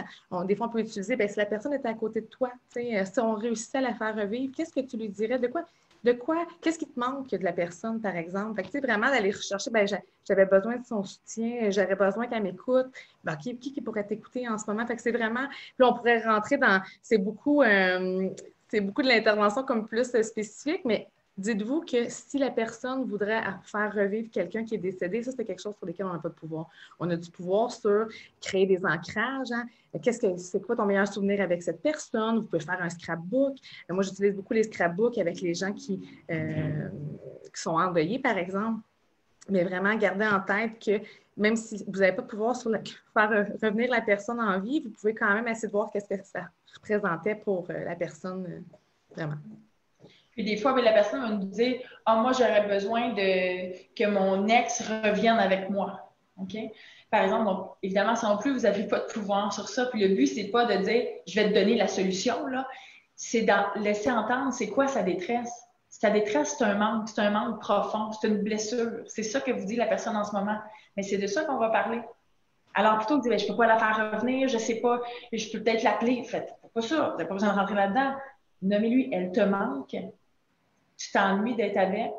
Des fois, on peut utiliser, bien, si la personne est à côté de toi, tu sais, si on réussit à la faire revivre, qu'est-ce que tu lui dirais? De quoi? Qu'est-ce qui te manque de la personne, par exemple? Fait que, tu sais, vraiment d'aller rechercher, bien, j'avais besoin de son soutien, j'aurais besoin qu'elle m'écoute. Ben, qui pourrait t'écouter en ce moment? Fait que c'est vraiment, puis on pourrait rentrer dans, c'est beaucoup de l'intervention comme plus spécifique, mais dites-vous que si la personne voudrait faire revivre quelqu'un qui est décédé, ça, c'est quelque chose sur lequel on n'a pas de pouvoir. On a du pouvoir sur créer des ancrages. Hein? C'est quoi ton meilleur souvenir avec cette personne? Vous pouvez faire un scrapbook. Moi, j'utilise beaucoup les scrapbooks avec les gens qui sont endeuillés, par exemple. Mais vraiment, gardez en tête que même si vous n'avez pas de pouvoir sur faire revenir la personne en vie, vous pouvez quand même essayer de voir qu'est-ce que ça représentait pour la personne, vraiment. Puis des fois, la personne va nous dire « Ah, moi, j'aurais besoin que mon ex revienne avec moi. » OK? Par exemple, donc, évidemment, si non plus, vous n'avez pas de pouvoir sur ça. Puis le but, c'est pas de dire « Je vais te donner la solution. » là. C'est de laisser entendre c'est quoi sa détresse. Sa détresse, c'est un manque profond, c'est une blessure. C'est ça que vous dit la personne en ce moment. Mais c'est de ça qu'on va parler. Alors, plutôt que de dire, je ne peux pas la faire revenir, je ne sais pas, je peux peut-être l'appeler. Faites pas ça, vous n'avez pas besoin de rentrer là-dedans. Nommez-lui, elle te manque, tu t'ennuies d'être avec,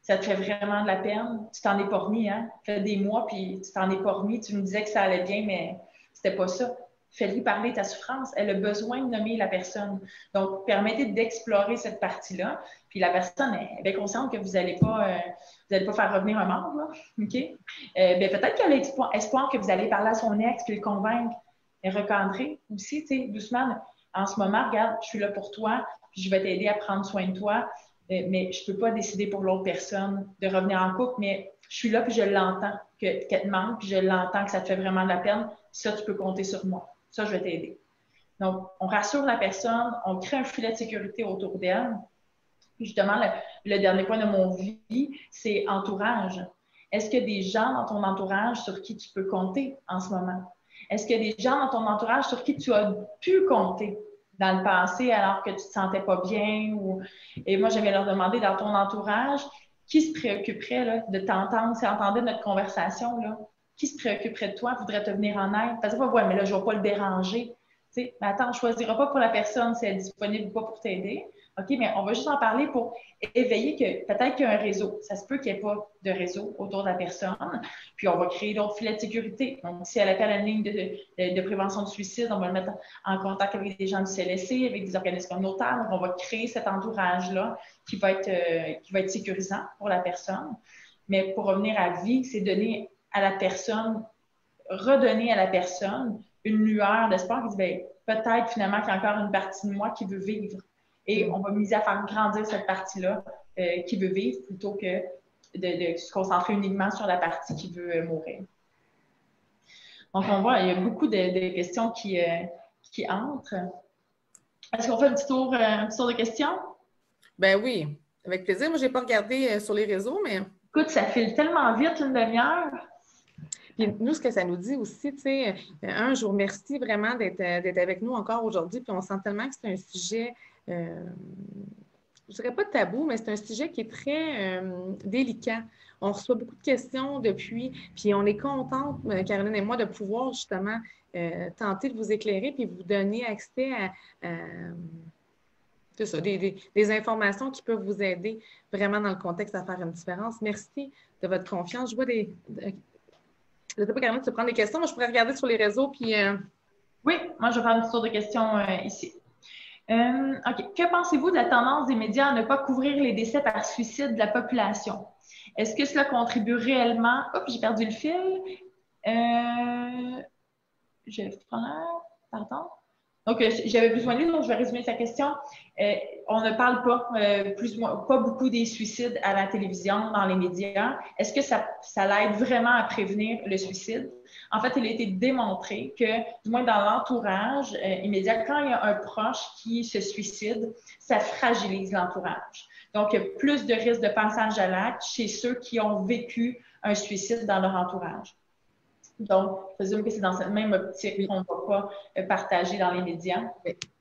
ça te fait vraiment de la peine, tu t'en es pas remis, hein? Ça fait des mois, puis tu t'en es pas remis, tu me disais que ça allait bien, mais c'était pas ça. Fais-lui parler ta souffrance. Elle a besoin de nommer la personne. Donc, permettez d'explorer cette partie-là. Puis la personne est bien consciente que vous n'allez pas faire revenir un membre, là. OK? Bien, peut-être qu'elle a espoir que vous allez parler à son ex puis le convaincre et recadrer aussi, tu sais, doucement. En ce moment, regarde, je suis là pour toi, puis je vais t'aider à prendre soin de toi, mais je ne peux pas décider pour l'autre personne de revenir en couple, mais je suis là puis je l'entends qu'elle te manque, puis je l'entends que ça te fait vraiment de la peine. Ça, tu peux compter sur moi. Ça, je vais t'aider. Donc, on rassure la personne, on crée un filet de sécurité autour d'elle. Puis justement, le dernier point de mon vie, c'est entourage. Est-ce qu'il y a des gens dans ton entourage sur qui tu peux compter en ce moment? Est-ce qu'il y a des gens dans ton entourage sur qui tu as pu compter dans le passé alors que tu ne te sentais pas bien? Et moi, j'avais leur demandé dans ton entourage, qui se préoccuperait là, de t'entendre, si entendait notre conversation, là, qui se préoccuperait de toi, voudrait te venir en aide? Parce que, ouais, mais là, je ne vais pas le déranger. Mais attends, on ne choisira pas pour la personne si elle est disponible ou pas pour t'aider. OK, mais on va juste en parler pour éveiller que peut-être qu'il y a un réseau. Ça se peut qu'il n'y ait pas de réseau autour de la personne. Puis, on va créer d'autres filets de sécurité. Donc, si elle appelle à la ligne de prévention du suicide, on va le mettre en contact avec des gens du CLSC, avec des organismes communautaires. Donc, on va créer cet entourage-là qui va être sécurisant pour la personne. Mais pour revenir à vie, c'est donner à la personne, redonner à la personne une lueur d'espoir qui dit, bien, peut-être finalement qu'il y a encore une partie de moi qui veut vivre. Et on va miser à faire grandir cette partie-là qui veut vivre plutôt que de se concentrer uniquement sur la partie qui veut mourir. Donc, on voit, il y a beaucoup de questions qui entrent. Est-ce qu'on fait un petit tour de questions? Ben oui, avec plaisir. Moi, je n'ai pas regardé sur les réseaux, mais... Écoute, ça file tellement vite, une demi-heure. Puis nous, ce que ça nous dit aussi, tu sais, je vous remercie vraiment d'être avec nous encore aujourd'hui. Puis on sent tellement que c'est un sujet, je ne dirais pas tabou, mais c'est un sujet qui est très délicat. On reçoit beaucoup de questions depuis, puis on est contente, Caroline et moi, de pouvoir justement tenter de vous éclairer puis vous donner accès à c'est ça, des informations qui peuvent vous aider vraiment dans le contexte à faire une différence. Merci de votre confiance. Je vois je ne sais pas, Caroline, tu peux prendre des questions. Moi, je pourrais regarder sur les réseaux. Puis, Oui, moi, je vais faire un petit tour de questions ici. OK. Que pensez-vous de la tendance des médias à ne pas couvrir les décès par suicide de la population? Est-ce que cela contribue réellement? Hop, j'ai perdu le fil. Pardon. Donc, j'avais besoin de lui, donc je vais résumer sa question. On ne parle pas, pas beaucoup des suicides à la télévision, dans les médias. Est-ce que ça l'aide vraiment à prévenir le suicide? En fait, il a été démontré que, du moins dans l'entourage immédiat, quand il y a un proche qui se suicide, ça fragilise l'entourage. Donc, il y a plus de risques de passage à l'acte chez ceux qui ont vécu un suicide dans leur entourage. Donc, je présume que c'est dans cette même optique qu'on ne va pas partager dans les médias.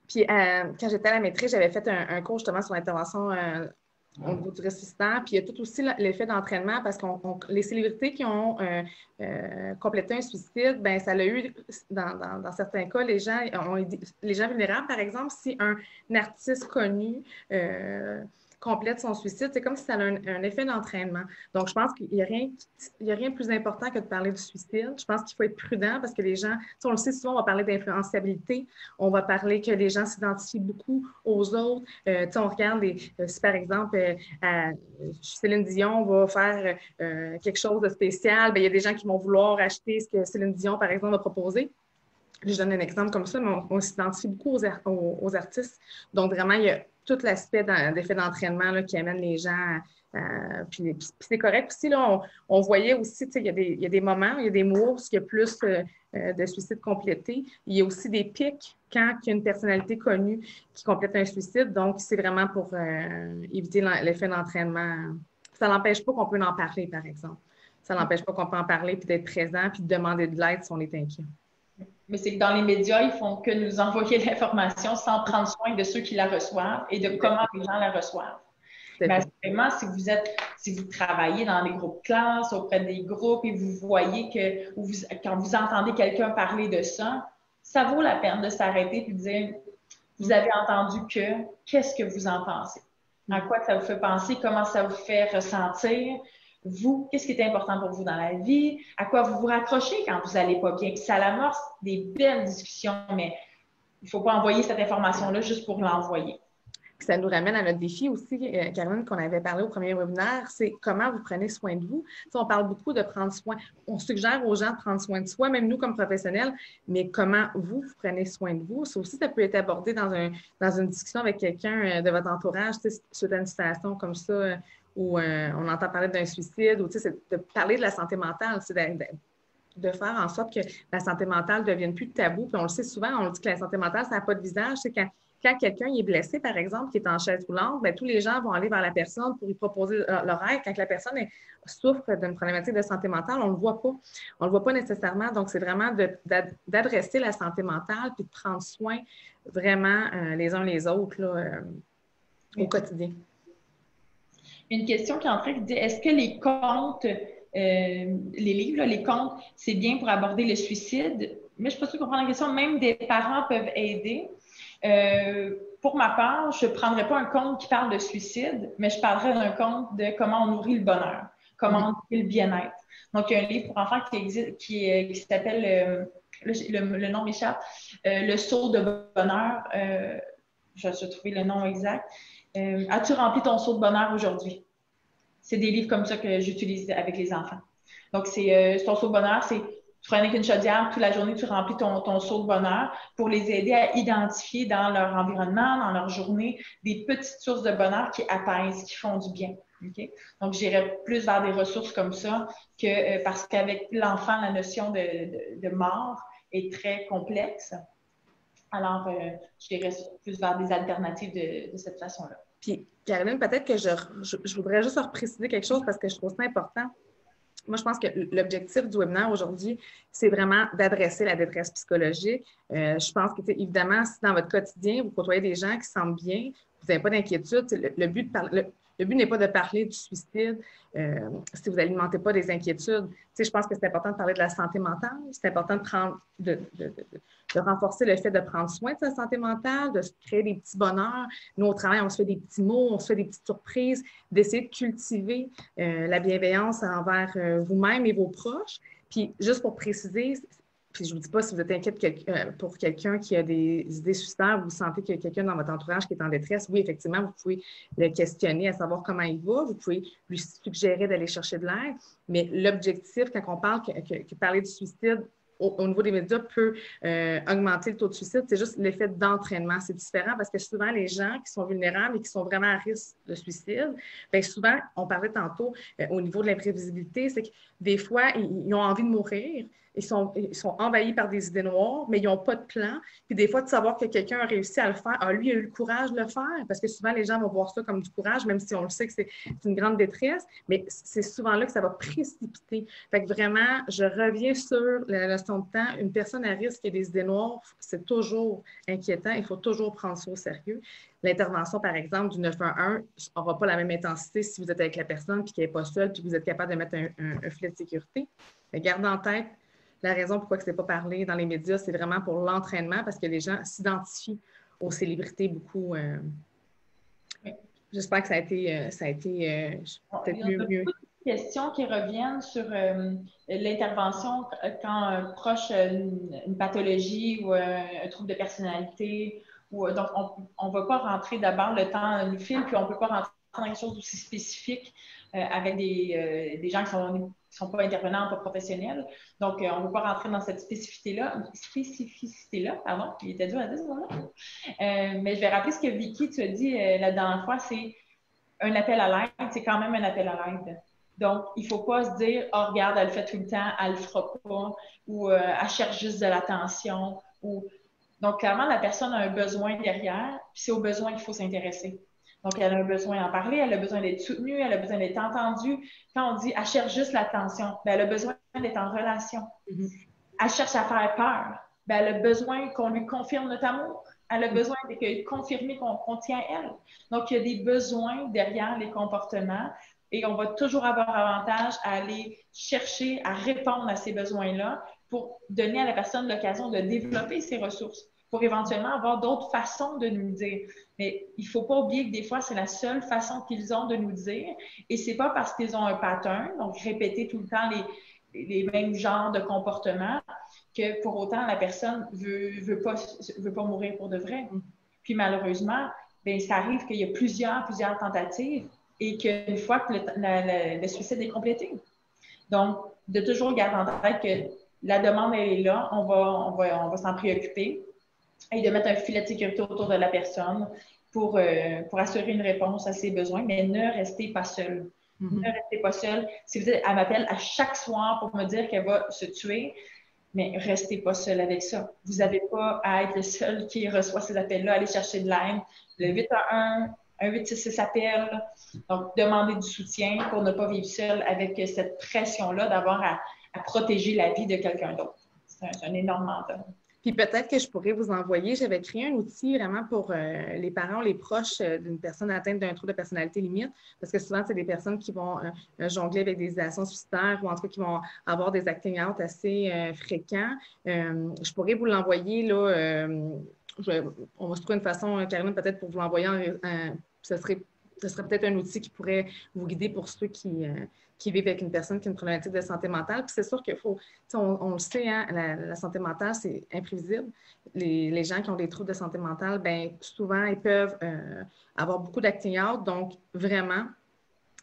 Puis, quand j'étais à la maîtrise, j'avais fait un cours justement sur l'intervention au niveau du résistant. Puis, il y a tout aussi l'effet d'entraînement parce que les célébrités qui ont complété un suicide, bien, ça l'a eu, dans certains cas, les gens vulnérables, par exemple, si un artiste connu complète son suicide, c'est comme si ça a un effet d'entraînement. Donc, je pense qu'il n'y a rien de plus important que de parler du suicide. Je pense qu'il faut être prudent parce que les gens, on le sait souvent, on va parler d'influenciabilité, on va parler que les gens s'identifient beaucoup aux autres. On regarde, si par exemple, Céline Dion va faire quelque chose de spécial, bien, il y a des gens qui vont vouloir acheter ce que Céline Dion, par exemple, a proposé. Je donne un exemple comme ça, mais on s'identifie beaucoup aux artistes. Donc, vraiment, il y a tout l'aspect d'effet d'entraînement là, qui amène les gens puis c'est correct aussi. Là, on voyait aussi, il y a des moments, il y a des mois où il y a plus de suicides complétés. Il y a aussi des pics quand il y a une personnalité connue qui complète un suicide. Donc, c'est vraiment pour éviter l'effet d'entraînement. Ça n'empêche pas qu'on peut en parler, par exemple. Ça n'empêche pas qu'on peut en parler puis d'être présent puis de demander de l'aide si on est inquiet. Mais c'est que dans les médias, ils font que nous envoyer l'information sans prendre soin de ceux qui la reçoivent et de comment les gens la reçoivent. Mais assurément, si vous travaillez dans des groupes classe, auprès des groupes et vous voyez que quand vous entendez quelqu'un parler de ça, ça vaut la peine de s'arrêter et de dire, vous avez entendu qu'est-ce que vous en pensez? À quoi ça vous fait penser? Comment ça vous fait ressentir? Vous, qu'est-ce qui est important pour vous dans la vie? À quoi vous vous raccrochez quand vous n'allez pas bien? Puis ça amorce des belles discussions, mais il ne faut pas envoyer cette information-là juste pour l'envoyer. Puis ça nous ramène à notre défi aussi, Caroline, qu'on avait parlé au premier webinaire, c'est comment vous prenez soin de vous. T'sais, on parle beaucoup de prendre soin. On suggère aux gens de prendre soin de soi, même nous comme professionnels, mais comment vous prenez soin de vous. Ça aussi, ça peut être abordé dans une discussion avec quelqu'un de votre entourage, suite à une situation comme ça, où on entend parler d'un suicide, ou c'est de parler de la santé mentale, de faire en sorte que la santé mentale ne devienne plus tabou. Puis on le sait souvent, on dit que la santé mentale, ça n'a pas de visage. C'est quand quelqu'un est blessé, par exemple, qui est en chaise roulante, bien, tous les gens vont aller vers la personne pour lui proposer leur aide. Quand la personne souffre d'une problématique de santé mentale, on ne le voit pas. On ne le voit pas nécessairement. Donc, c'est vraiment d'adresser la santé mentale puis de prendre soin vraiment les uns les autres là, au quotidien. Une question qui est entrée qui dit, est-ce que les contes, les livres, là, les contes, c'est bien pour aborder le suicide? Mais je ne suis pas sûre de comprendre la question. Même des parents peuvent aider. Pour ma part, je ne prendrais pas un conte qui parle de suicide, mais je parlerais d'un conte de comment on nourrit le bonheur, comment on nourrit le bien-être. Donc, il y a un livre pour enfants qui existe, qui s'appelle, le nom m'échappe, Le seau de bonheur. Je vais trouver le nom exact. As-tu rempli ton seau de bonheur aujourd'hui? C'est des livres comme ça que j'utilise avec les enfants. Donc, c'est ton seau de bonheur, c'est tu prends avec une chaudière, toute la journée, tu remplis ton seau de bonheur pour les aider à identifier dans leur environnement, dans leur journée, des petites sources de bonheur qui apaisent, qui font du bien. Okay? Donc, j'irais plus vers des ressources comme ça que parce qu'avec l'enfant, la notion de mort est très complexe. Alors, j'irais plus vers des alternatives de cette façon-là. Puis, Caroline, peut-être que je voudrais juste repréciser quelque chose parce que je trouve ça important. Moi, je pense que l'objectif du webinaire aujourd'hui, c'est vraiment d'adresser la détresse psychologique. Je pense que, évidemment, si dans votre quotidien, vous côtoyez des gens qui se sentent bien, vous n'avez pas d'inquiétude, le but n'est pas de parler du suicide si vous n'alimentez pas des inquiétudes. Je pense que c'est important de parler de la santé mentale. C'est important de renforcer le fait de prendre soin de sa santé mentale, de se créer des petits bonheurs. Nous, au travail, on se fait des petits mots, on se fait des petites surprises, d'essayer de cultiver la bienveillance envers vous-même et vos proches. Puis, juste pour préciser, puis je ne vous dis pas si vous êtes inquiète pour quelqu'un qui a des idées suicidaires, vous sentez qu'il y a quelqu'un dans votre entourage qui est en détresse, oui, effectivement, vous pouvez le questionner à savoir comment il va, vous pouvez lui suggérer d'aller chercher de l'aide, mais l'objectif, quand on parle que parler du suicide au niveau des médias peut augmenter le taux de suicide, c'est juste l'effet d'entraînement. C'est différent parce que souvent, les gens qui sont vulnérables et qui sont vraiment à risque de suicide, bien souvent, on parlait tantôt au niveau de l'imprévisibilité, c'est que des fois, ils ont envie de mourir. Ils sont envahis par des idées noires, mais ils n'ont pas de plan. Puis des fois, de savoir que quelqu'un a réussi à le faire, lui a eu le courage de le faire, parce que souvent, les gens vont voir ça comme du courage, même si on le sait que c'est une grande détresse, mais c'est souvent là que ça va précipiter. Fait que vraiment, je reviens sur la notion de temps. Une personne à risque qui a des idées noires, c'est toujours inquiétant. Il faut toujours prendre ça au sérieux. L'intervention, par exemple, du 911 n'aura pas la même intensité si vous êtes avec la personne puis qu'elle n'est pas seule puis que vous êtes capable de mettre un filet de sécurité. Mais gardez en tête, la raison pourquoi ce n'est pas parlé dans les médias, c'est vraiment pour l'entraînement parce que les gens s'identifient aux célébrités beaucoup. J'espère que ça a été peut-être mieux. Il y a beaucoup de questions qui reviennent sur l'intervention quand un proche a une pathologie ou un trouble de personnalité. Donc, on ne va pas rentrer d'abord le temps nous file, puis on ne peut pas rentrer dans quelque chose aussi spécifique avec des gens qui ne sont pas intervenants, pas professionnels. Donc, on ne peut pas rentrer dans cette spécificité-là, pardon, il était dur à dire ce moment-là. Mais je vais rappeler ce que Vicky, tu as dit la dernière fois, c'est un appel à l'aide, c'est quand même un appel à l'aide. Donc, il ne faut pas se dire, oh, regarde, elle le fait tout le temps, elle ne le fera pas, ou elle cherche juste de l'attention. Donc, clairement, la personne a un besoin derrière, puis c'est au besoin qu'il faut s'intéresser. Donc, elle a un besoin d'en parler, elle a besoin d'être soutenue, elle a besoin d'être entendue. Quand on dit « elle cherche juste l'attention », elle a besoin d'être en relation. Elle cherche à faire peur, elle a besoin qu'on lui confirme notre amour. Elle a besoin de confirmer qu'on tient elle. Donc, il y a des besoins derrière les comportements et on va toujours avoir avantage à aller chercher, à répondre à ces besoins-là pour donner à la personne l'occasion de développer ses ressources, pour éventuellement avoir d'autres façons de nous dire. Mais il ne faut pas oublier que des fois, c'est la seule façon qu'ils ont de nous dire. Et ce n'est pas parce qu'ils ont un pattern, donc répéter tout le temps les mêmes genres de comportements, que pour autant, la personne ne veut pas mourir pour de vrai. Puis malheureusement, bien, ça arrive qu'il y a plusieurs tentatives et qu'une fois que le suicide est complété. Donc, de toujours garder en tête que la demande, elle est là, on va s'en préoccuper et de mettre un filet de sécurité autour de la personne pour assurer une réponse à ses besoins, mais ne restez pas seul. Ne restez pas seul. Si vous êtes, elle m'appelle à chaque soir pour me dire qu'elle va se tuer, mais restez pas seul avec ça. Vous n'avez pas à être le seul qui reçoit ces appels-là. Allez chercher de l'aide. Le 811, un 866 appel. Donc, demandez du soutien pour ne pas vivre seul avec cette pression-là d'avoir à protéger la vie de quelqu'un d'autre. C'est un énorme mentor. Puis peut-être que je pourrais vous envoyer, j'avais créé un outil vraiment pour les parents ou les proches d'une personne atteinte d'un trouble de personnalité limite, parce que souvent, c'est des personnes qui vont jongler avec des idéations suicidaires ou en tout cas qui vont avoir des acting out assez fréquents. Je pourrais vous l'envoyer, là, on va se trouver une façon, Caroline, peut-être pour vous l'envoyer, ce serait peut-être un outil qui pourrait vous guider pour ceux qui vivent avec une personne qui a une problématique de santé mentale. Puis c'est sûr qu'il faut, on le sait, hein, la santé mentale, c'est imprévisible. Les gens qui ont des troubles de santé mentale, bien, souvent, ils peuvent avoir beaucoup d'acting out. Donc, vraiment,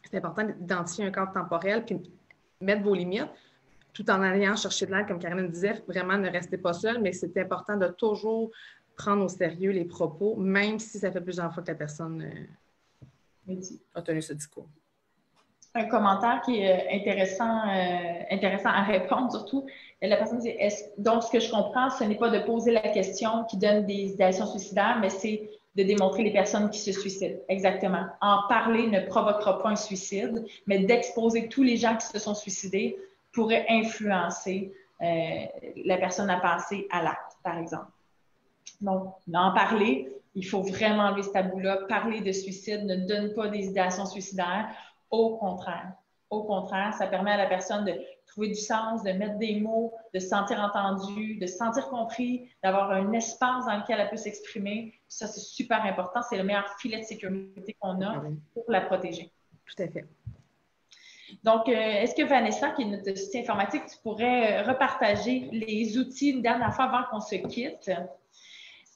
c'est important d'identifier un cadre temporel puis mettre vos limites tout en allant chercher de l'aide, comme Caroline disait. Vraiment, ne restez pas seul, mais c'est important de toujours prendre au sérieux les propos, même si ça fait plusieurs fois que la personne a tenu ce discours. Un commentaire qui est intéressant à répondre, surtout. La personne dit, donc, ce que je comprends, ce n'est pas de poser la question qui donne des idéations suicidaires, mais c'est de démontrer les personnes qui se suicident. Exactement. En parler ne provoquera pas un suicide, mais d'exposer tous les gens qui se sont suicidés pourrait influencer la personne à passer à l'acte, par exemple. Donc, en parler, il faut vraiment enlever ce tabou-là. Parler de suicide ne donne pas des idéations suicidaires. Au contraire, ça permet à la personne de trouver du sens, de mettre des mots, de se sentir entendue, de se sentir compris, d'avoir un espace dans lequel elle peut s'exprimer. Ça, c'est super important. C'est le meilleur filet de sécurité qu'on a pour la protéger. Tout à fait. Donc, est-ce que Vanessa, qui est notre soutien informatique, tu pourrais repartager les outils une dernière fois avant qu'on se quitte?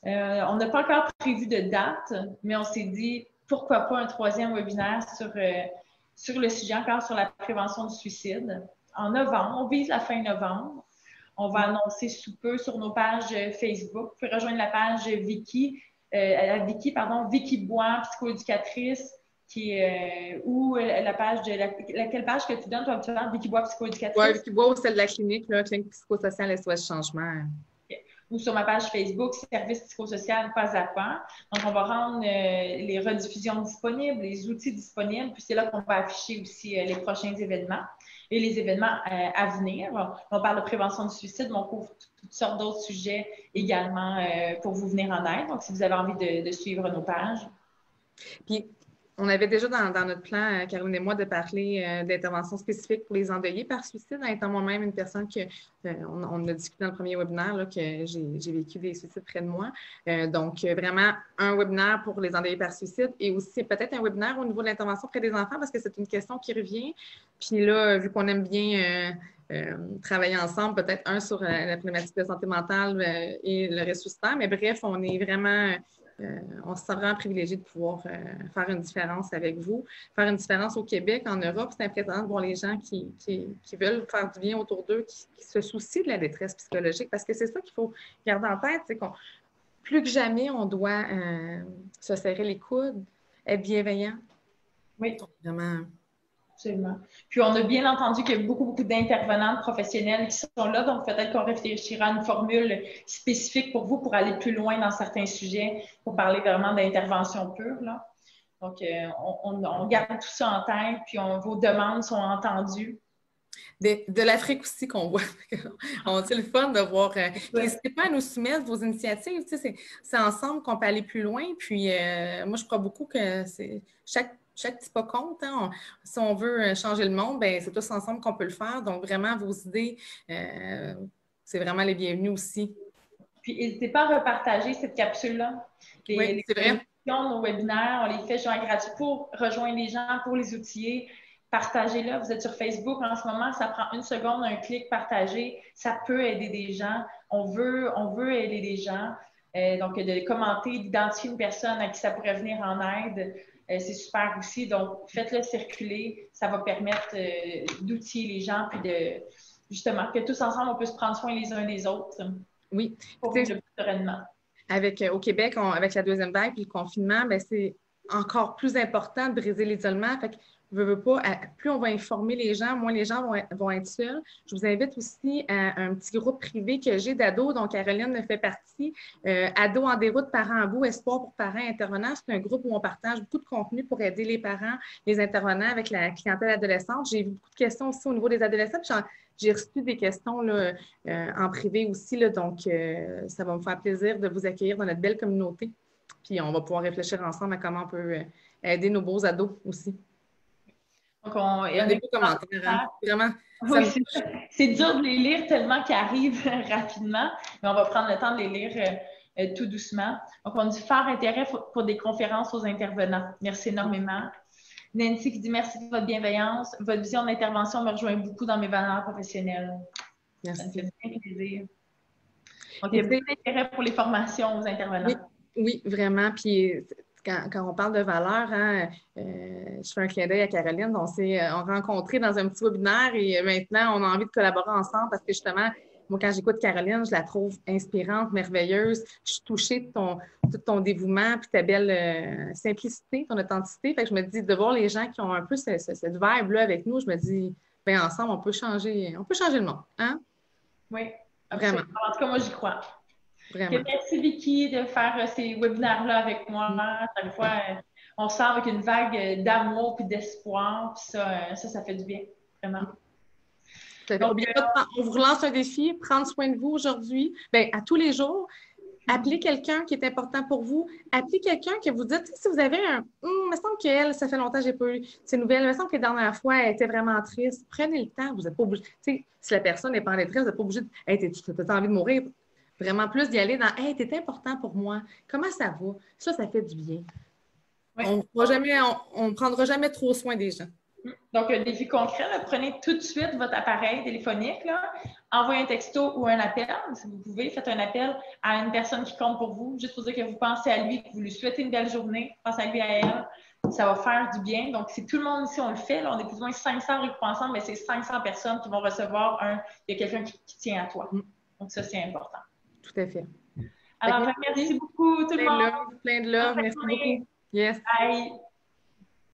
On n'a pas encore prévu de date, mais on s'est dit pourquoi pas un 3e webinaire sur le sujet, encore sur la prévention du suicide. En novembre, on vise la fin novembre. On va annoncer sous peu sur nos pages Facebook. Vous pouvez rejoindre la page Vicky Bois, psychoéducatrice, ou la page laquelle page que tu donnes, toi, Vicky Bois, psychoéducatrice? Oui, Vicky Bois, celle de la clinique, là, clinique psychosociale SOS Changement. Ou sur ma page Facebook, Service psychosocial pas à pas. Donc, on va rendre les rediffusions disponibles, les outils disponibles, puis c'est là qu'on va afficher aussi les prochains événements et les événements à venir. On parle de prévention du suicide, mais on couvre toutes sortes d'autres sujets également pour vous venir en aide. Donc, si vous avez envie de suivre nos pages. Puis, on avait déjà dans notre plan, Caroline et moi, de parler d'interventions spécifiques pour les endeuillés par suicide, en étant moi-même une personne que, on a discuté dans le premier webinaire, là, que j'ai vécu des suicides près de moi. Donc, vraiment, un webinaire pour les endeuillés par suicide et aussi peut-être un webinaire au niveau de l'intervention près des enfants parce que c'est une question qui revient. Puis là, vu qu'on aime bien travailler ensemble, peut-être un sur la problématique de santé mentale et le ressuscitant, mais bref, on est vraiment... on se sent vraiment privilégié de pouvoir faire une différence avec vous, faire une différence au Québec, en Europe. C'est impressionnant de voir les gens qui veulent faire du bien autour d'eux, qui se soucient de la détresse psychologique, parce que c'est ça qu'il faut garder en tête, c'est qu'on plus que jamais, on doit se serrer les coudes, être bienveillant. Oui, vraiment. Absolument. Puis, on a bien entendu qu'il y a beaucoup d'intervenantes professionnelles qui sont là, donc peut-être qu'on réfléchira à une formule spécifique pour vous pour aller plus loin dans certains sujets, pour parler vraiment d'intervention pure, là. Donc, on garde tout ça en tête, puis vos demandes sont entendues. De l'Afrique aussi qu'on voit. C'est le fun de voir. N'hésitez pas à nous soumettre vos initiatives. Tu sais, c'est ensemble qu'on peut aller plus loin. Puis, moi, je crois beaucoup que c'est chaque petit pas compte. Hein. Si on veut changer le monde, ben, c'est tous ensemble qu'on peut le faire. Donc, vraiment, vos idées, c'est vraiment les bienvenus aussi. Puis, n'hésitez pas à repartager cette capsule-là. Oui, c'est vrai. Nos webinaires, on les fait genre gratuits pour rejoindre les gens, pour les outiller. Partagez-le. Vous êtes sur Facebook en ce moment, ça prend 1 seconde, un clic, partager. Ça peut aider des gens. On veut aider des gens. Donc, de commenter, d'identifier une personne à qui ça pourrait venir en aide, c'est super aussi. Donc, faites-le circuler. Ça va permettre d'outiller les gens puis justement, que tous ensemble, on peut se prendre soin les uns des autres. Oui. Pour vivre plus sereinement. Au Québec, avec la 2e vague et le confinement, ben, c'est encore plus important de briser l'isolement. Fait que veux pas, plus on va informer les gens, moins les gens vont être seuls. Je vous invite aussi à un petit groupe privé que j'ai d'ados, dont Caroline fait partie. Ados en déroute, parents en bout, espoir pour parents intervenants. C'est un groupe où on partage beaucoup de contenu pour aider les parents, les intervenants avec la clientèle adolescente. J'ai vu beaucoup de questions aussi au niveau des adolescents. J'ai reçu des questions là, en privé aussi, là, donc ça va me faire plaisir de vous accueillir dans notre belle communauté. Puis on va pouvoir réfléchir ensemble à comment on peut aider nos beaux ados aussi. Donc, il y a des beaux commentaires, hein? Vraiment. Oui, c'est dur de les lire tellement qu'ils arrivent rapidement, mais on va prendre le temps de les lire tout doucement. Donc, on dit fort intérêt pour des conférences aux intervenants. Merci énormément. Nancy qui dit merci de votre bienveillance. Votre vision d'intervention me rejoint beaucoup dans mes valeurs professionnelles. Merci. Ça me fait bien plaisir. Donc, il y a beaucoup d'intérêt pour les formations aux intervenants. Oui, vraiment. Puis, quand on parle de valeurs, hein, je fais un clin d'œil à Caroline. On s'est rencontrés dans un petit webinaire et maintenant, on a envie de collaborer ensemble parce que justement, moi, quand j'écoute Caroline, je la trouve inspirante, merveilleuse. Je suis touchée de tout ton dévouement puis ta belle simplicité, ton authenticité. Fait que je me dis, de voir les gens qui ont un peu cette vibe-là avec nous, je me dis, bien, ensemble, on peut changer le monde. Hein? Oui, absolument. Vraiment. En tout cas, moi, j'y crois. Vraiment. Merci, Vicky, de faire ces webinaires-là avec moi. Chaque fois, on sort avec une vague d'amour et d'espoir. Puis ça fait du bien, vraiment. Donc, on vous relance un défi, prendre soin de vous aujourd'hui. Bien, à tous les jours, appelez quelqu'un qui est important pour vous. Appelez quelqu'un que vous dites, si vous avez il me semble qu'elle, ça fait longtemps que je n'ai pas eu ces nouvelles, il me semble que la dernière fois, elle était vraiment triste. Prenez le temps, vous n'êtes pas obligé. Si la personne n'est pas en détresse, vous n'êtes pas obligé de, hey, tu as envie de mourir. Vraiment plus d'y aller dans, hey, t'es important pour moi. Comment ça va? Ça fait du bien. Oui. On ne prendra jamais trop soin des gens. Donc, un défi concret, là, prenez tout de suite votre appareil téléphonique, là, envoyez un texto ou un appel, si vous pouvez, faites un appel à une personne qui compte pour vous, juste pour dire que vous pensez à lui, que vous lui souhaitez une belle journée, pensez à lui, à elle, ça va faire du bien. Donc, si tout le monde ici, on le fait, là, on est plus ou moins 500 groupes ensemble, mais c'est 500 personnes qui vont recevoir il y a quelqu'un qui tient à toi. Donc, ça, c'est important. Tout à fait. Alors, merci beaucoup tout le monde. Plein de love. Merci beaucoup. Yes. Bye.